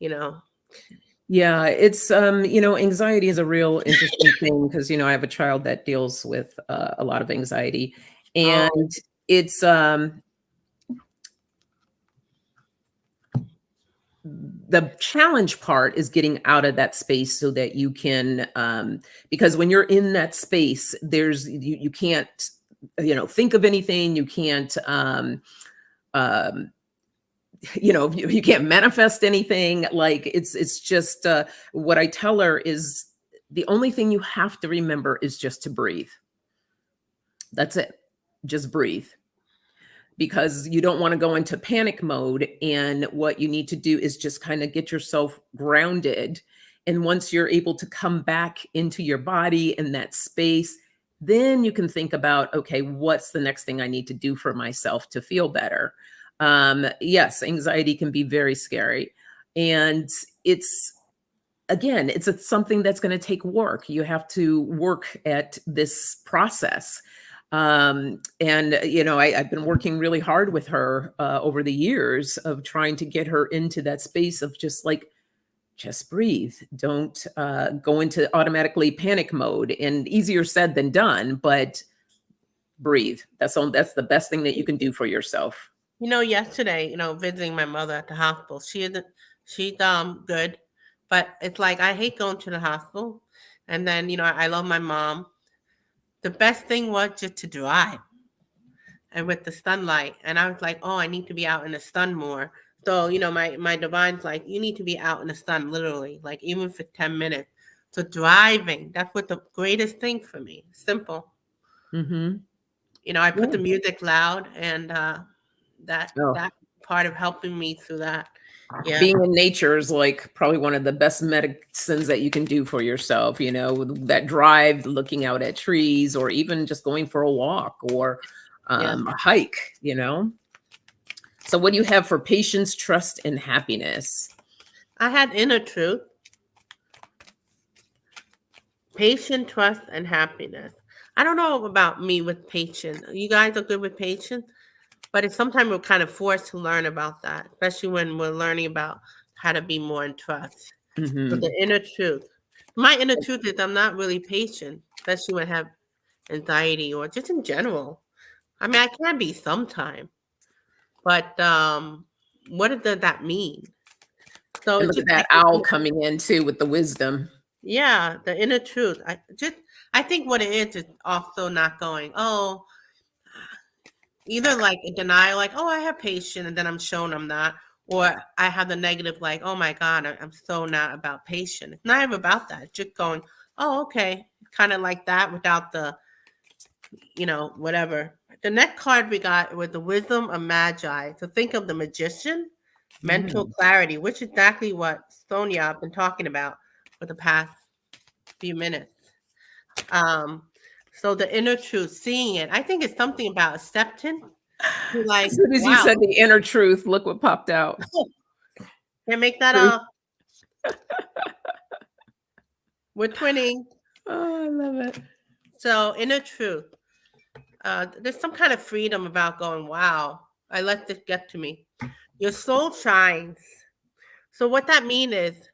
you know. Yeah, it's anxiety is a real interesting thing because I have a child that deals with a lot of anxiety, Oh, and it's the challenge part is getting out of that space so that you can because when you're in that space, you can't think of anything, you can't um you can't manifest anything. Like it's just what I tell her is the only thing you have to remember is just to breathe. That's it. Just breathe, because you don't want to go into panic mode, and what you need to do is just kind of get yourself grounded. And once you're able to come back into your body in that space, then you can think about, okay, what's the next thing I need to do for myself to feel better? Yes, anxiety can be very scary. And it's, again, it's something that's going to take work. You have to work at this process. And I've been working really hard with her over the years of trying to get her into that space of just breathe. Don't go into automatically panic mode. And easier said than done, but breathe. That's the best thing that you can do for yourself. yesterday, visiting my mother at the hospital, she's good, but it's like I hate going to the hospital. And then, I love my mom. The best thing was just to drive and with the sunlight. And I was like, oh, I need to be out in the sun more. So, my divine's like, you need to be out in the sun, literally, like even for 10 minutes. So driving, that's what the greatest thing for me. Simple. Mm-hmm. I put Yeah. the music loud, and that Oh. part of helping me through that. Yeah. Being in nature is like probably one of the best medicines that you can do for yourself, that drive, looking out at trees, or even just going for a walk or Yeah. a hike, So what do you have for patience, trust, and happiness? I had inner truth, patience, trust, and happiness. I don't know about me with patience. You guys are good with patience, but it's sometimes we're kind of forced to learn about that, especially when we're learning about how to be more in trust. So the inner truth. My inner truth is I'm not really patient, especially when I have anxiety or just in general. I mean, I can be sometime, but what does that mean? So And it's look at just that like, owl coming in too with the wisdom. yeah, the inner truth. I think what it is also not going, oh, either like a denial, like, oh, I have patience, and then I'm shown I'm not, or I have the negative, like, oh my God, I'm so not about patience. It's not even about that. It's just going, oh, okay, kind of like that without the, whatever. The next card we got was the wisdom of magi. So think of the magician, mental clarity, which is exactly what Sonia have been talking about for the past few minutes. So the inner truth, seeing it, I think it's something about acceptance. Like, As soon as you wow, said the inner truth, look what popped out. can't make that Truth. up. We're twinning. Oh, I love it. So inner truth. There's some kind of freedom about going, wow, I let this get to me. Your soul shines. So what that means is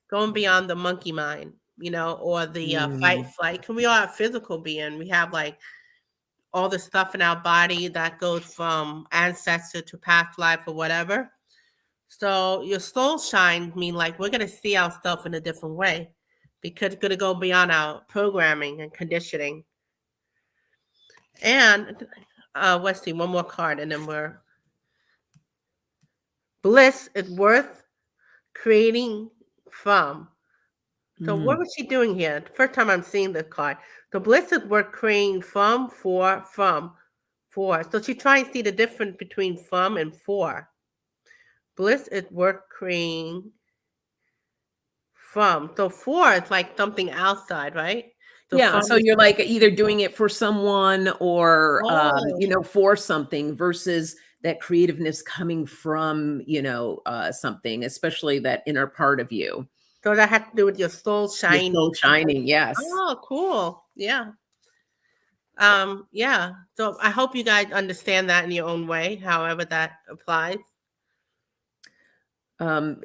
going beyond the monkey mind, or the fight, flight. Because we are a physical being. We have like all the stuff in our body that goes from ancestor to past life or whatever. So your soul shine mean like we're gonna see ourselves in a different way, because it's gonna go beyond our programming and conditioning. And let's see, one more card, and then we're bliss is worth creating from. So what was she doing here? The first time I'm seeing this card. The bliss is worth creating from, for. So she trying to see the difference between from and for. Bliss is worth creating from. So for it's like something outside, right? So Yeah, from so is, you're like either doing it for someone or oh, for something, versus that creativeness coming from, something, especially that inner part of you. So that had to do with your soul Your shining. soul shining, yes. Oh, cool. Yeah. Yeah. So I hope you guys understand that in your own way, however that applies.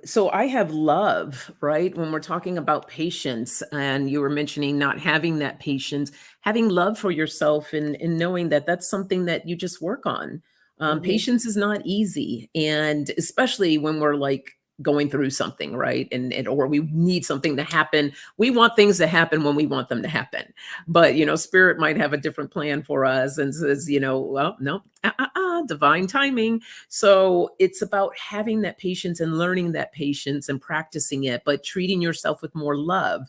So I have love, right? When we're talking about patience, and you were mentioning not having that patience, having love for yourself and knowing that that's something that you just work on. Mhm. Patience is not easy. And especially when we're like going through something, right? And or we need something to happen. We want things to happen when we want them to happen. But spirit might have a different plan for us and says, well, no, divine timing. So it's about having that patience and learning that patience and practicing it, but treating yourself with more love.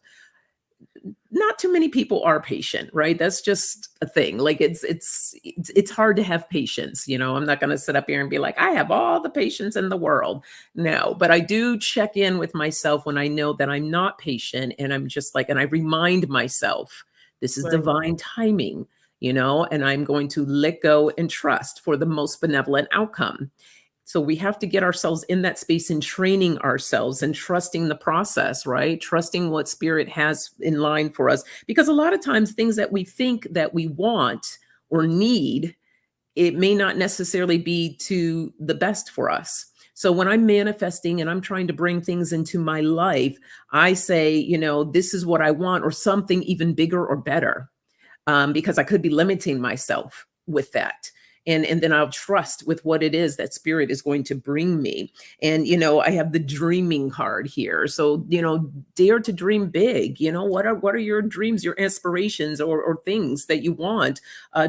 Not too many people are patient, right? That's just a thing. Like it's hard to have patience. I'm not going to sit up here and be like, I have all the patience in the world. No, but I do check in with myself when I know that I'm not patient, and I'm just like, and I remind myself, this is Right. divine timing, and I'm going to let go and trust for the most benevolent outcome. So we have to get ourselves in that space and training ourselves and trusting the process, right? Trusting what spirit has in line for us. Because a lot of times things that we think that we want or need, it may not necessarily be to the best for us. So when I'm manifesting and I'm trying to bring things into my life, I say, this is what I want, or something even bigger or better, because I could be limiting myself with that. And then I'll trust with what it is that spirit is going to bring me. And, I have the dreaming card here. So, dare to dream big. What are your dreams, your aspirations, or things that you want?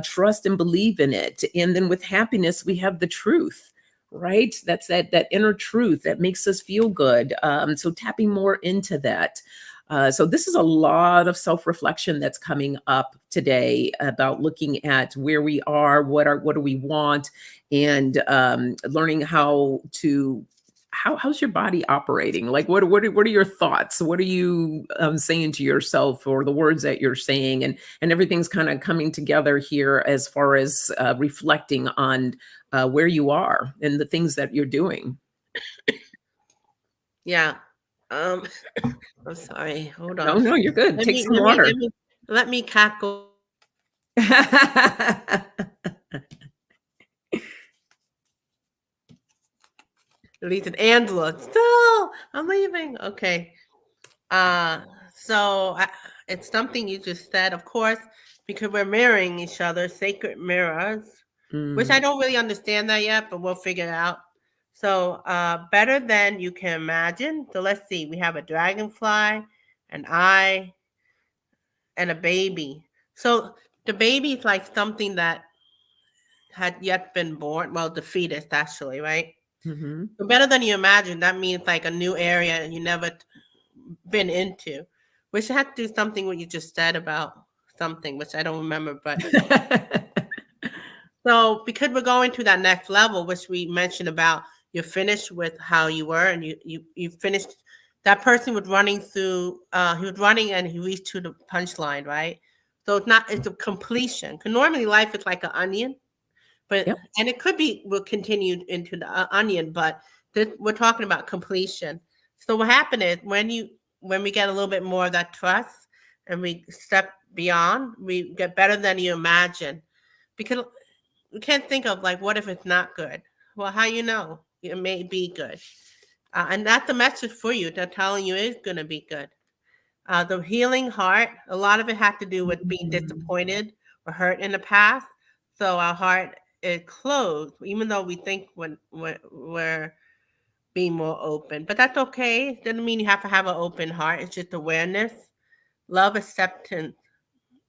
Trust and believe in it. And then with happiness, we have the truth, right? That's that inner truth that makes us feel good. So tapping more into that. So this is a lot of self-reflection that's coming up today about looking at where we are, what do we want, and learning how's your body operating? Like, what are your thoughts? What are you saying to yourself, or the words that you're saying, and everything's kind of coming together here as far as reflecting on where you are and the things that you're doing. Yeah. I'm sorry. Hold on. No, you're good. Let Take me some let me water. let me let me cackle. Deleted Angela. Still, I'm leaving. Okay. So it's something you just said, of course, because we're mirroring each other, sacred mirrors, which I don't really understand that yet, but we'll figure it out. So, better than you can imagine. So let's see. We have a dragonfly, an eye, and a baby. So the baby is like something that had yet been born. Well, the fetus, actually, right? Mm-hmm. So better than you imagine. That means like a new area you never been into, which had to do something what you just said about something, which I don't remember. But so because we're going to that next level, which we mentioned about, you're finished with how you were, and you finished. That person was running through. He was running and he reached to the punchline, right? So it's a completion. Because normally life is like an onion, but Yep. and it could be will continue into the onion, but we're talking about completion. So what happened is when we get a little bit more of that trust and we step beyond, we get better than you imagine, because we can't think of like, what if it's not good? Well, how you know it may be good, and that's the message for you. They're telling you it's going to be good. The healing heart, a lot of it had to do with being disappointed or hurt in the past. So our heart is closed, even though we think we're being more open. But that's okay. It doesn't mean you have to have an open heart. It's just awareness, love, acceptance.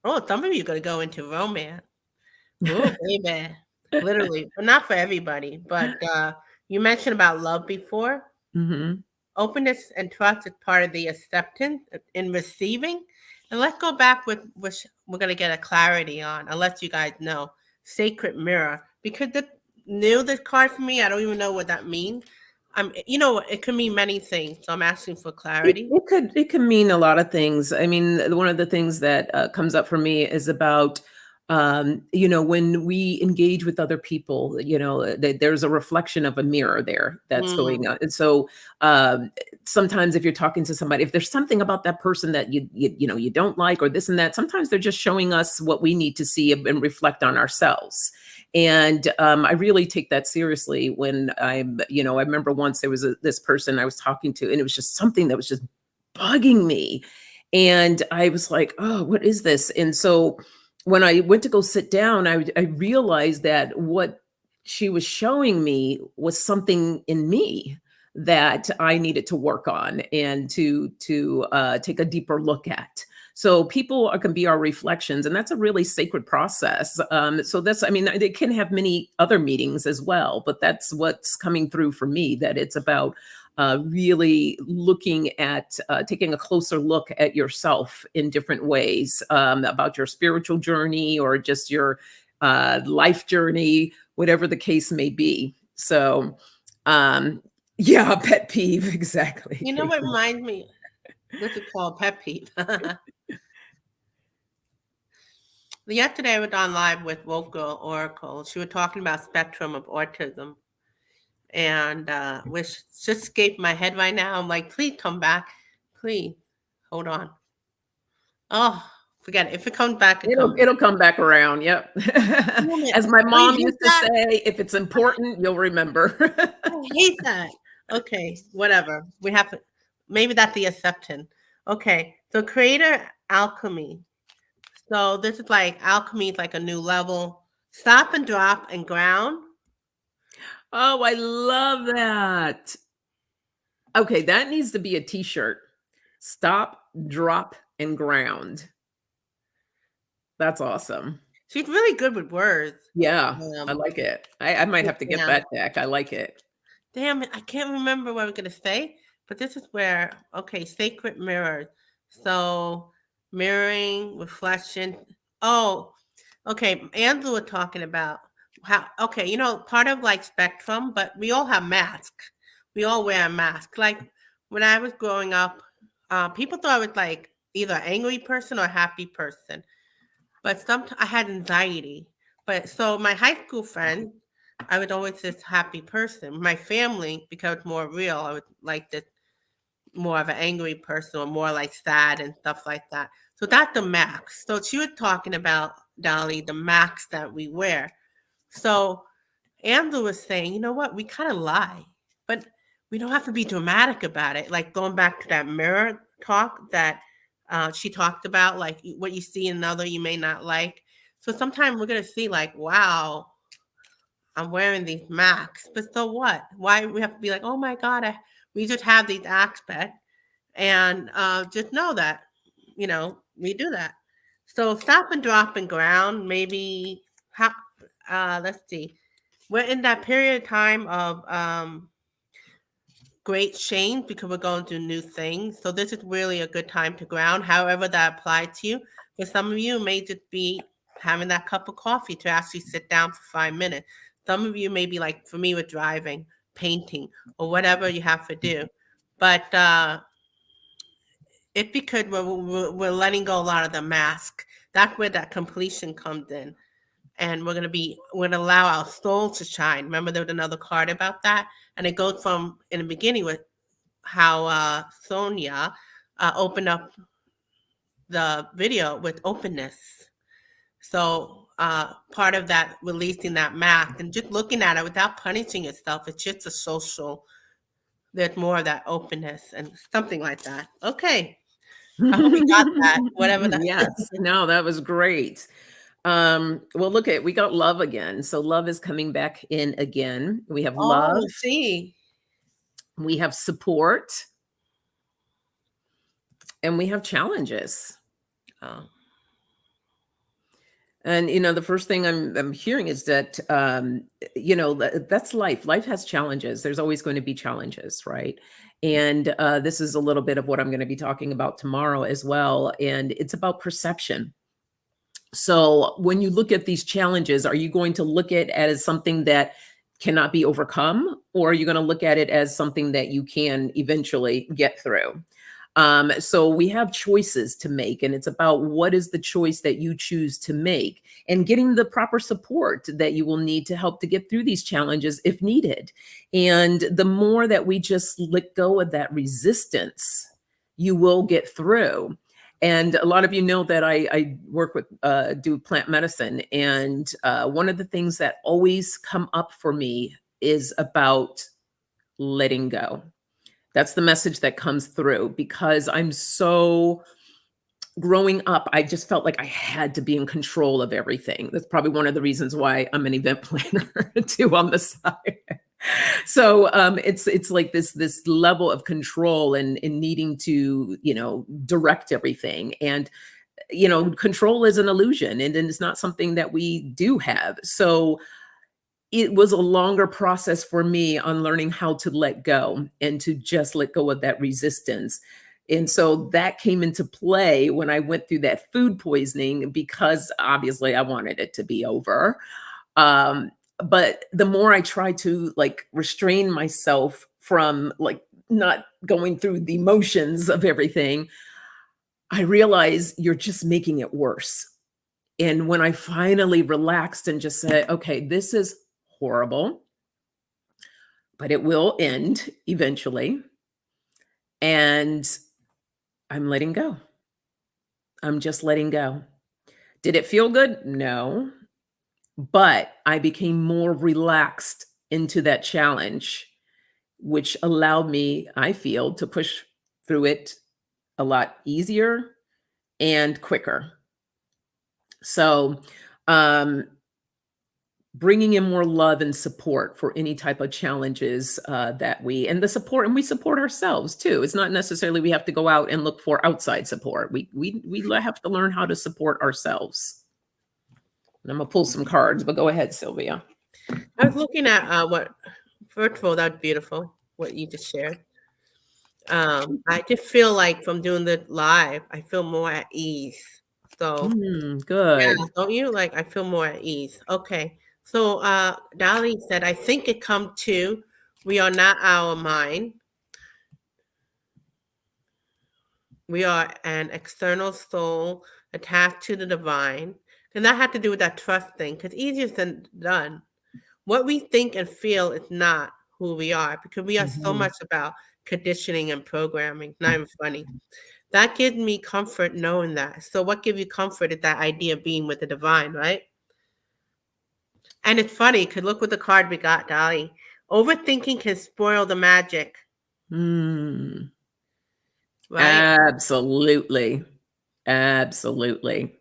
Oh, some of you are going to go into romance. Oh, baby. Literally. But not for everybody. But you mentioned about love before. Mm-hmm. Openness and trust is part of the acceptance in receiving. And let's go back with which we're going to get a clarity on. I'll let you guys know. Sacred mirror. Because this card for me, I don't even know what that means. It could mean many things. So I'm asking for clarity. It could mean a lot of things. I mean, one of the things that comes up for me is about when we engage with other people, there's a reflection of a mirror there that's going on. And so sometimes if you're talking to somebody, if there's something about that person that you don't like, or this and that, sometimes they're just showing us what we need to see and reflect on ourselves. And I really take that seriously when I remember once there was this person I was talking to, and it was just something that was just bugging me. And I was like, oh, what is this? And so when I went to go sit down, I realized that what she was showing me was something in me that I needed to work on and to take a deeper look at. So people can be our reflections, and that's a really sacred process. So they can have many other meetings as well, but that's what's coming through for me, that it's about really looking at taking a closer look at yourself in different ways, about your spiritual journey or just your life journey, whatever the case may be. So, yeah, pet peeve, exactly. You know what reminds me? What's it called? Pet peeve. Yesterday, I went on live with Woke Girl Oracle. She was talking about spectrum of autism. And which just escaped my head right now. I'm like, please come back. Please. Hold on. Oh, forget it. If it comes back, it'll come back around. Yep. As my mom used to say, if it's important, you'll remember. I hate that. Okay, whatever. We have to, maybe that's the exception. Okay, so creator alchemy. So this is like alchemy is like a new level. Stop and drop and ground. Oh, I love that. Okay, that needs to be a t-shirt. Stop, drop, and ground. That's awesome. She's really good with words. Yeah, I like it. I might have to get that back. I like it. Damn it, I can't remember what I was going to say, but this is where, okay, sacred mirrors. So mirroring, reflection. Oh, okay, Andrew was talking about how, okay, part of like spectrum, but we all have masks. We all wear a mask. Like when I was growing up, people thought I was like either an angry person or a happy person. But sometimes I had anxiety. But so my high school friend, I was always this happy person. My family, because it's more real, I was like this more of an angry person or more like sad and stuff like that. So that's the mask. So she was talking about, Dolly, the mask that we wear. So Andrew was saying, you know what, we kind of lie, but we don't have to be dramatic about it. Like going back to that mirror talk that she talked about, like what you see in another you may not like. So sometimes we're going to see like, wow, I'm wearing these masks, but so what? Why we have to be like, oh my God, we just have these aspects, and just know that, we do that. So stop and drop and ground, maybe, let's see. We're in that period of time of great change because we're going through new things. So this is really a good time to ground, however that applies to you. For some of you, it may just be having that cup of coffee to actually sit down for 5 minutes. Some of you may be like, for me, with driving, painting, or whatever you have to do. But it's because we're letting go a lot of the mask. That's where that completion comes in. And we're going to allow our soul to shine. Remember, there was another card about that. And it goes from, in the beginning, with how Sonja opened up the video with openness. So part of that, releasing that mask and just looking at it without punishing yourself, it's just a social, there's more of that openness and something like that. Okay. I hope we got that, whatever that Yes, no, that was great. Well, look we got love again. So love is coming back in again. We have love. See. We have support. And we have challenges. Oh. And, the first thing I'm hearing is that, that's life. Life has challenges. There's always going to be challenges, right? And this is a little bit of what I'm going to be talking about tomorrow as well. And it's about perception. So when you look at these challenges, are you going to look at it as something that cannot be overcome? Or are you going to look at it as something that you can eventually get through? So we have choices to make, and it's about what is the choice that you choose to make and getting the proper support that you will need to help to get through these challenges if needed. And the more that we just let go of that resistance, you will get through. And a lot of you know that I work with, do plant medicine. And one of the things that always come up for me is about letting go. That's the message that comes through, because I'm so, growing up, I just felt like I had to be in control of everything. That's probably one of the reasons why I'm an event planner too on the side. So it's like this level of control and needing to, direct everything. And, control is an illusion, and it's not something that we do have. So it was a longer process for me on learning how to let go and to just let go of that resistance. And so that came into play when I went through that food poisoning, because obviously I wanted it to be over. But the more I tried to restrain myself from not going through the emotions of everything, I realized you're just making it worse. And when I finally relaxed and just said, okay, this is horrible, but it will end eventually. And I'm letting go. I'm just letting go. Did it feel good? No. But I became more relaxed into that challenge, which allowed me, I feel, to push through it a lot easier and quicker. So, bringing in more love and support for any type of challenges and we support ourselves too. It's not necessarily we have to go out and look for outside support. We have to learn how to support ourselves. And I'm gonna pull some cards, but go ahead, Sylvia. I was looking at first of all, that's beautiful, what you just shared. I just feel like from doing the live, I feel more at ease. So good. Yeah, don't you? I feel more at ease. Okay. So Dolly said, I think it come to, we are not our mind. We are an external soul attached to the divine. And that had to do with that trust thing, because easier than done. What we think and feel is not who we are, because we are so much about conditioning and programming. Not even funny. That gives me comfort knowing that. So what gives you comfort is that idea of being with the divine, right? And it's funny, because look what the card we got, Dolly. Overthinking can spoil the magic. Right? Absolutely. Absolutely.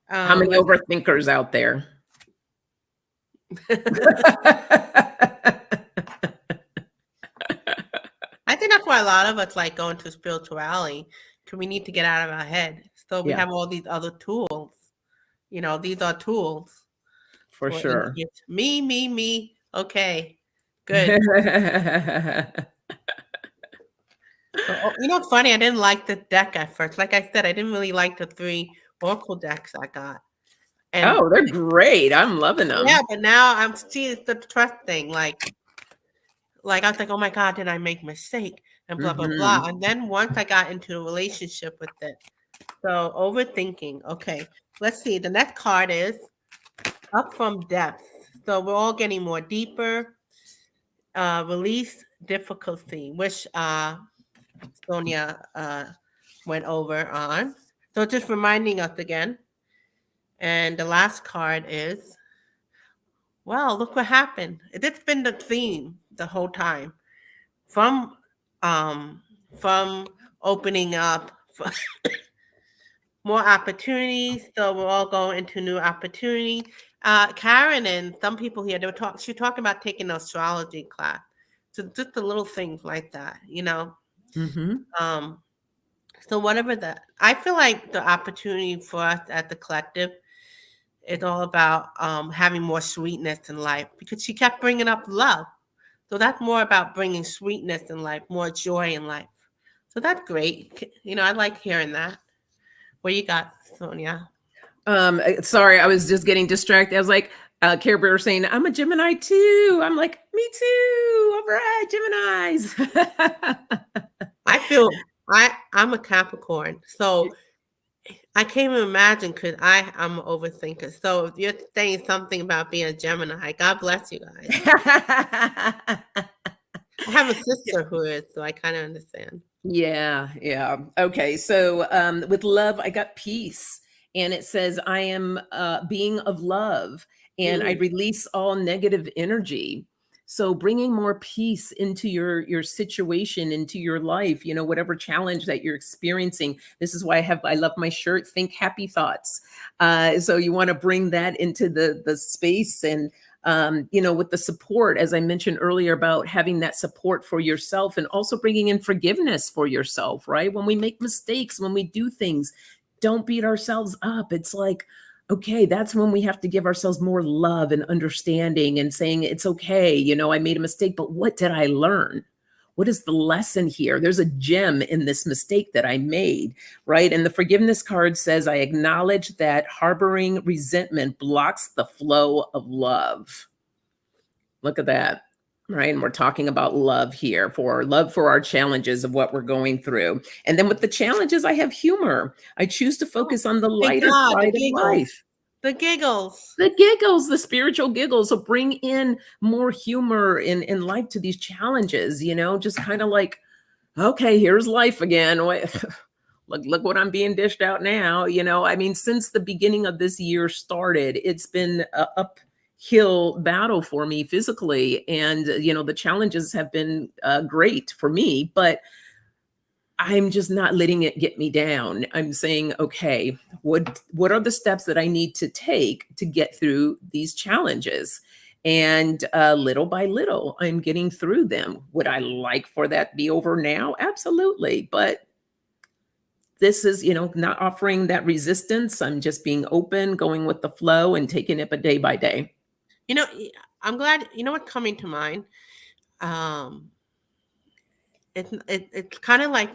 How many overthinkers out there? I think that's why a lot of us go into spirituality, because we need to get out of our head. So we have all these other tools. These are tools. For sure. Me. Okay, good. So, funny, I didn't like the deck at first. Like I said, I didn't really like the 3 oracle decks I got. And they're great. I'm loving them. Yeah, but now I'm seeing the trust thing. I was like, oh my God, did I make a mistake? And blah, blah, blah. And then once I got into a relationship with it. So overthinking. Okay, let's see. The next card is Up from Depth. So we're all getting more deeper. Release difficulty, which Sonja went over on. So just reminding us again. And the last card is, well, look what happened. It's been the theme the whole time. From opening up more opportunities. So we're all going into new opportunity. Karen and some people here, she talked about taking an astrology class. So just the little things like that, So whatever I feel like the opportunity for us at the collective is all about having more sweetness in life, because she kept bringing up love. So that's more about bringing sweetness in life, more joy in life. So that's great. I like hearing that. What you got, Sonja? Sorry, I was just getting distracted. I was like, Care Bear saying, I'm a Gemini too. I'm like, me too. All right, Geminis. I I'm a Capricorn, so I can't even imagine because I'm an overthinker. So if you're saying something about being a Gemini, God bless you guys. I have a sister who is, so I kind of understand. Yeah, yeah. Okay, so with love, I got peace, and it says I am being of love, and I release all negative energy. So bringing more peace into your situation, into your life, you know, whatever challenge that you're experiencing. This is why I love my shirt. Think happy thoughts. So you want to bring that into the space and you know, with the support, as I mentioned earlier, about having that support for yourself and also bringing in forgiveness for yourself, right? When we make mistakes, when we do things, don't beat ourselves up. It's like, okay, that's when we have to give ourselves more love and understanding and saying, it's okay, you know, I made a mistake, but what did I learn? What is the lesson here? There's a gem in this mistake that I made, right? And the forgiveness card says, I acknowledge that harboring resentment blocks the flow of love. Look at that, right? And we're talking about love here, for love for our challenges of what we're going through. And then with the challenges, I have humor. I choose to focus on the Thank lighter God, side the of giggles. life. The giggles. The giggles, the spiritual giggles. So bring in more humor in life to these challenges, you know, just kind of like, okay, here's life again. Look what I'm being dished out now. You know, I mean, since the beginning of this year started, it's been a uphill battle for me physically. And, you know, the challenges have been great for me, but I'm just not letting it get me down. I'm saying, okay, what are the steps that I need to take to get through these challenges? And little by little, I'm getting through them. Would I like for that be over now? Absolutely. But this is, you know, not offering that resistance. I'm just being open, going with the flow and taking it day by day. You know, I'm glad. You know what's coming to mind? Um, it's kind of like,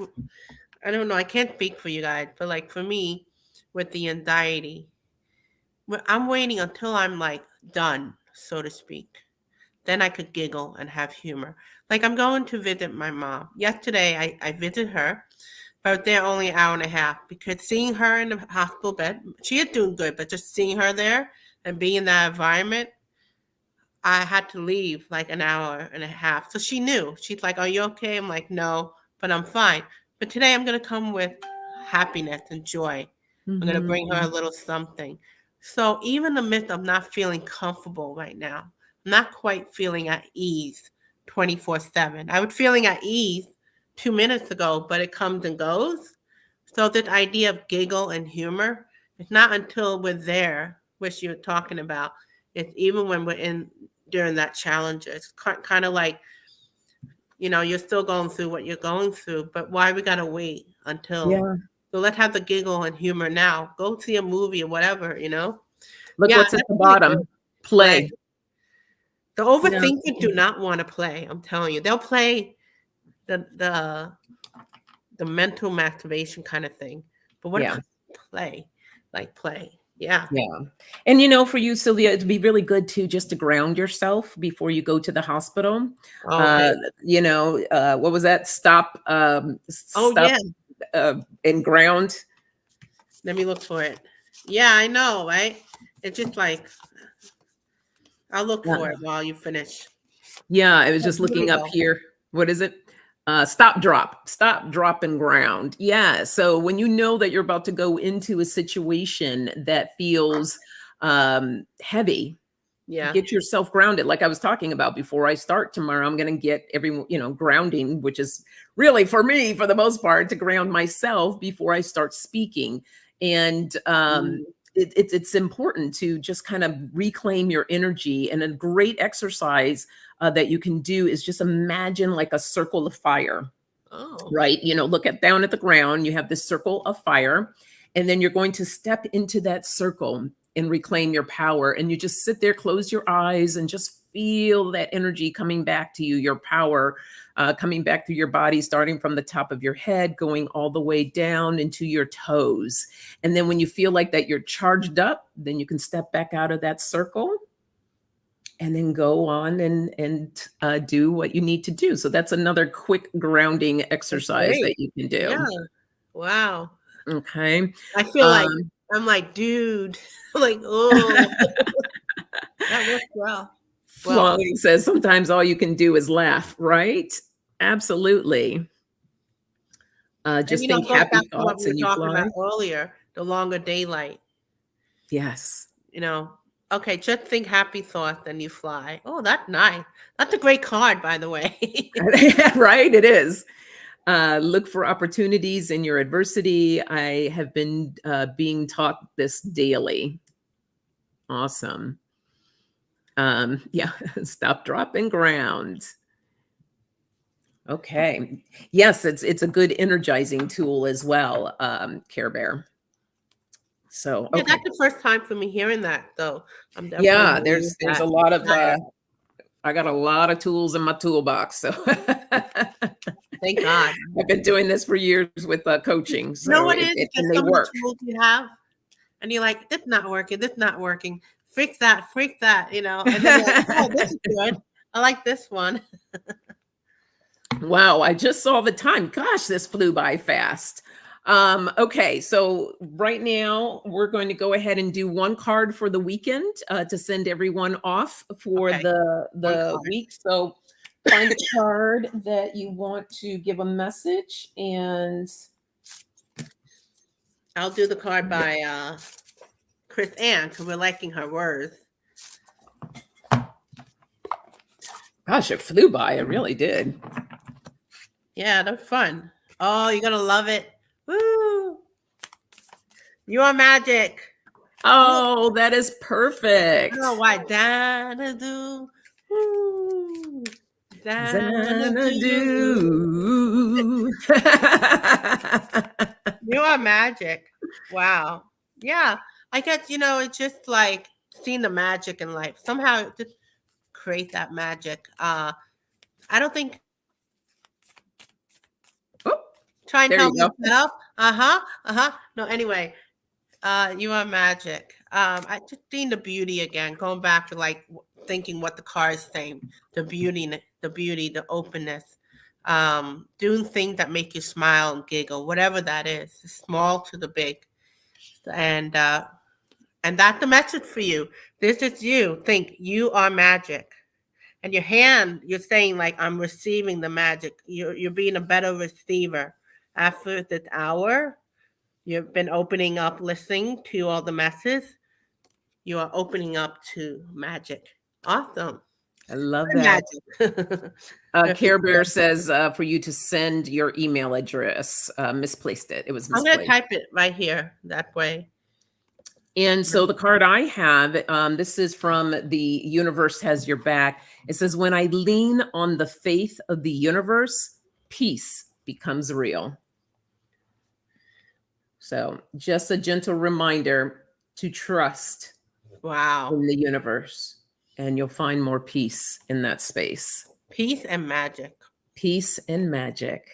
I don't know. I can't speak for you guys, but like for me, with the anxiety, I'm waiting until I'm like done, so to speak. Then I could giggle and have humor. Like I'm going to visit my mom. Yesterday, I visited her, but I was there only an hour and a half because seeing her in the hospital bed, she is doing good, but just seeing her there and being in that environment, I had to leave like an hour and a half. So she knew. She's like, "Are you okay?" I'm like, "No, but I'm fine." But today I'm going to come with happiness and joy. I'm going to bring her a little something. So even in the midst of not feeling comfortable right now, I'm not quite feeling at ease 24/7. I was feeling at ease 2 minutes ago, but it comes and goes. So this idea of giggle and humor, it's not until we're there, which you're talking about. It's even when we're in during that challenge. It's kind of like, you know, you're still going through what you're going through, but why we gotta wait until? Yeah. So let's have the giggle and humor now. Go see a movie or whatever, you know. Look Yeah, what's at that's the really bottom. good. Play. The Yeah. overthinkers do not want to play. I'm telling you, they'll play the mental masturbation kind of thing. But what Yeah. if play, like play? Yeah. Yeah. And, you know, for you, Sylvia, it'd be really good too, just to ground yourself before you go to the hospital. Okay. You know, what was that? Stop, Oh stop, yeah. and ground. Let me look for it. Yeah, I know, right? It's just like I'll look Yeah. for it while you finish. Yeah. I was Oh, just here we looking up go. here. What is it? Stop, drop, and ground. Yeah. So when you know that you're about to go into a situation that feels heavy, Yeah. get yourself grounded. Like I was talking about, before I start tomorrow, I'm going to get everyone, you know, grounding, which is really for me, for the most part, to ground myself before I start speaking. And Mm. it's important to just kind of reclaim your energy. And a great exercise that you can do is just imagine like a circle of fire, Oh. right? You know, look at down at the ground, you have this circle of fire, and then you're going to step into that circle and reclaim your power. And you just sit there, close your eyes, and just feel that energy coming back to you, your power coming back through your body, starting from the top of your head, going all the way down into your toes. And then when you feel like that you're charged up, then you can step back out of that circle and then go on and do what you need to do. So that's another quick grounding That's exercise great. that you can Yeah. do. Wow. Okay. I feel like Um, I'm like, dude, like, oh, that works well. Well, Flawley says sometimes all you can do is laugh, right? Absolutely. and Just think it goes back happy to what we thoughts were and you talking fly. about earlier, the longer daylight. Yes. You know, okay, just think happy thoughts and you fly. Oh, that's nice. That's a great card, by the way. Right? It is. Look for opportunities in your adversity. I have been being taught this daily. Awesome. Yeah, stop, drop, and ground. Okay. Yes, it's a good energizing tool as well, Care Bear. So Yeah, okay. that's the first time for me hearing that, though. I'm definitely Yeah, gonna use there's a that. lot of Higher. I got a lot of tools in my toolbox. So Thank God. I've been doing this for years with coaching. You know So what it is? It's and just they some of the work. tools you have, and you're like, this not working, this not working. Fix that, you know. And then you're like, oh, this is good. I like this one. Wow, I just saw the time. Gosh, this flew by fast. Okay, so right now we're going to go ahead and do one card for the weekend to send everyone off for Okay, one the card. week. So find a card that you want to give a message, and I'll do the card by Chris Ann because we're liking her words. gosh, it flew by. It really did. Yeah, they're fun. Oh, you're gonna love it. Woo! You are magic. Oh, that is I perfect. don't know why. Xanadu. Woo! Xanadu. Xanadu. You are magic. Wow. Yeah. I guess, it's just like seeing the magic in life. Somehow just create that magic. I don't think Oh, try and there tell you go. myself. Uh-huh. Uh-huh. No, anyway. You are magic. I just seen the beauty again, going back to like thinking what the car is saying, the beauty, the openness, doing things that make you smile and giggle, whatever that is, the small to the big, and that's the message for you. This is you. Think you are magic, and your hand, you're saying like I'm receiving the magic. You're being a better receiver after this hour. You've been opening up, listening to all the messages. You are opening up to magic. Awesome. I love You're that. magic. Care Bear says for you to send your email address. Misplaced it. It was I'm going to misplaced. type it right here that way. And so the card I have, this is from The Universe Has Your Back. It says, when I lean on the faith of the universe, peace becomes real. So just a gentle reminder to trust Wow. in the universe, and you'll find more peace in that space. Peace and magic. Peace and magic.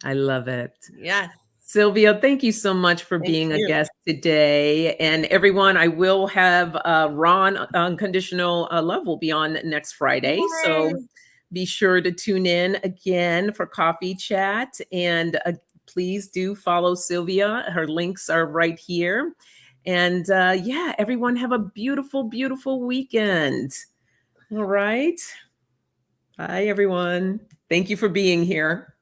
I love it. Yes. Sylvia, thank you so much for Thank being a you. guest today. And everyone, I will have Ron Unconditional Love will be on next Friday. Yay. So be sure to tune in again for Coffee Chat. And please do follow Sylvia. Her links are right here. And yeah, everyone have a beautiful, beautiful weekend. All right. Bye, everyone. Thank you for being here.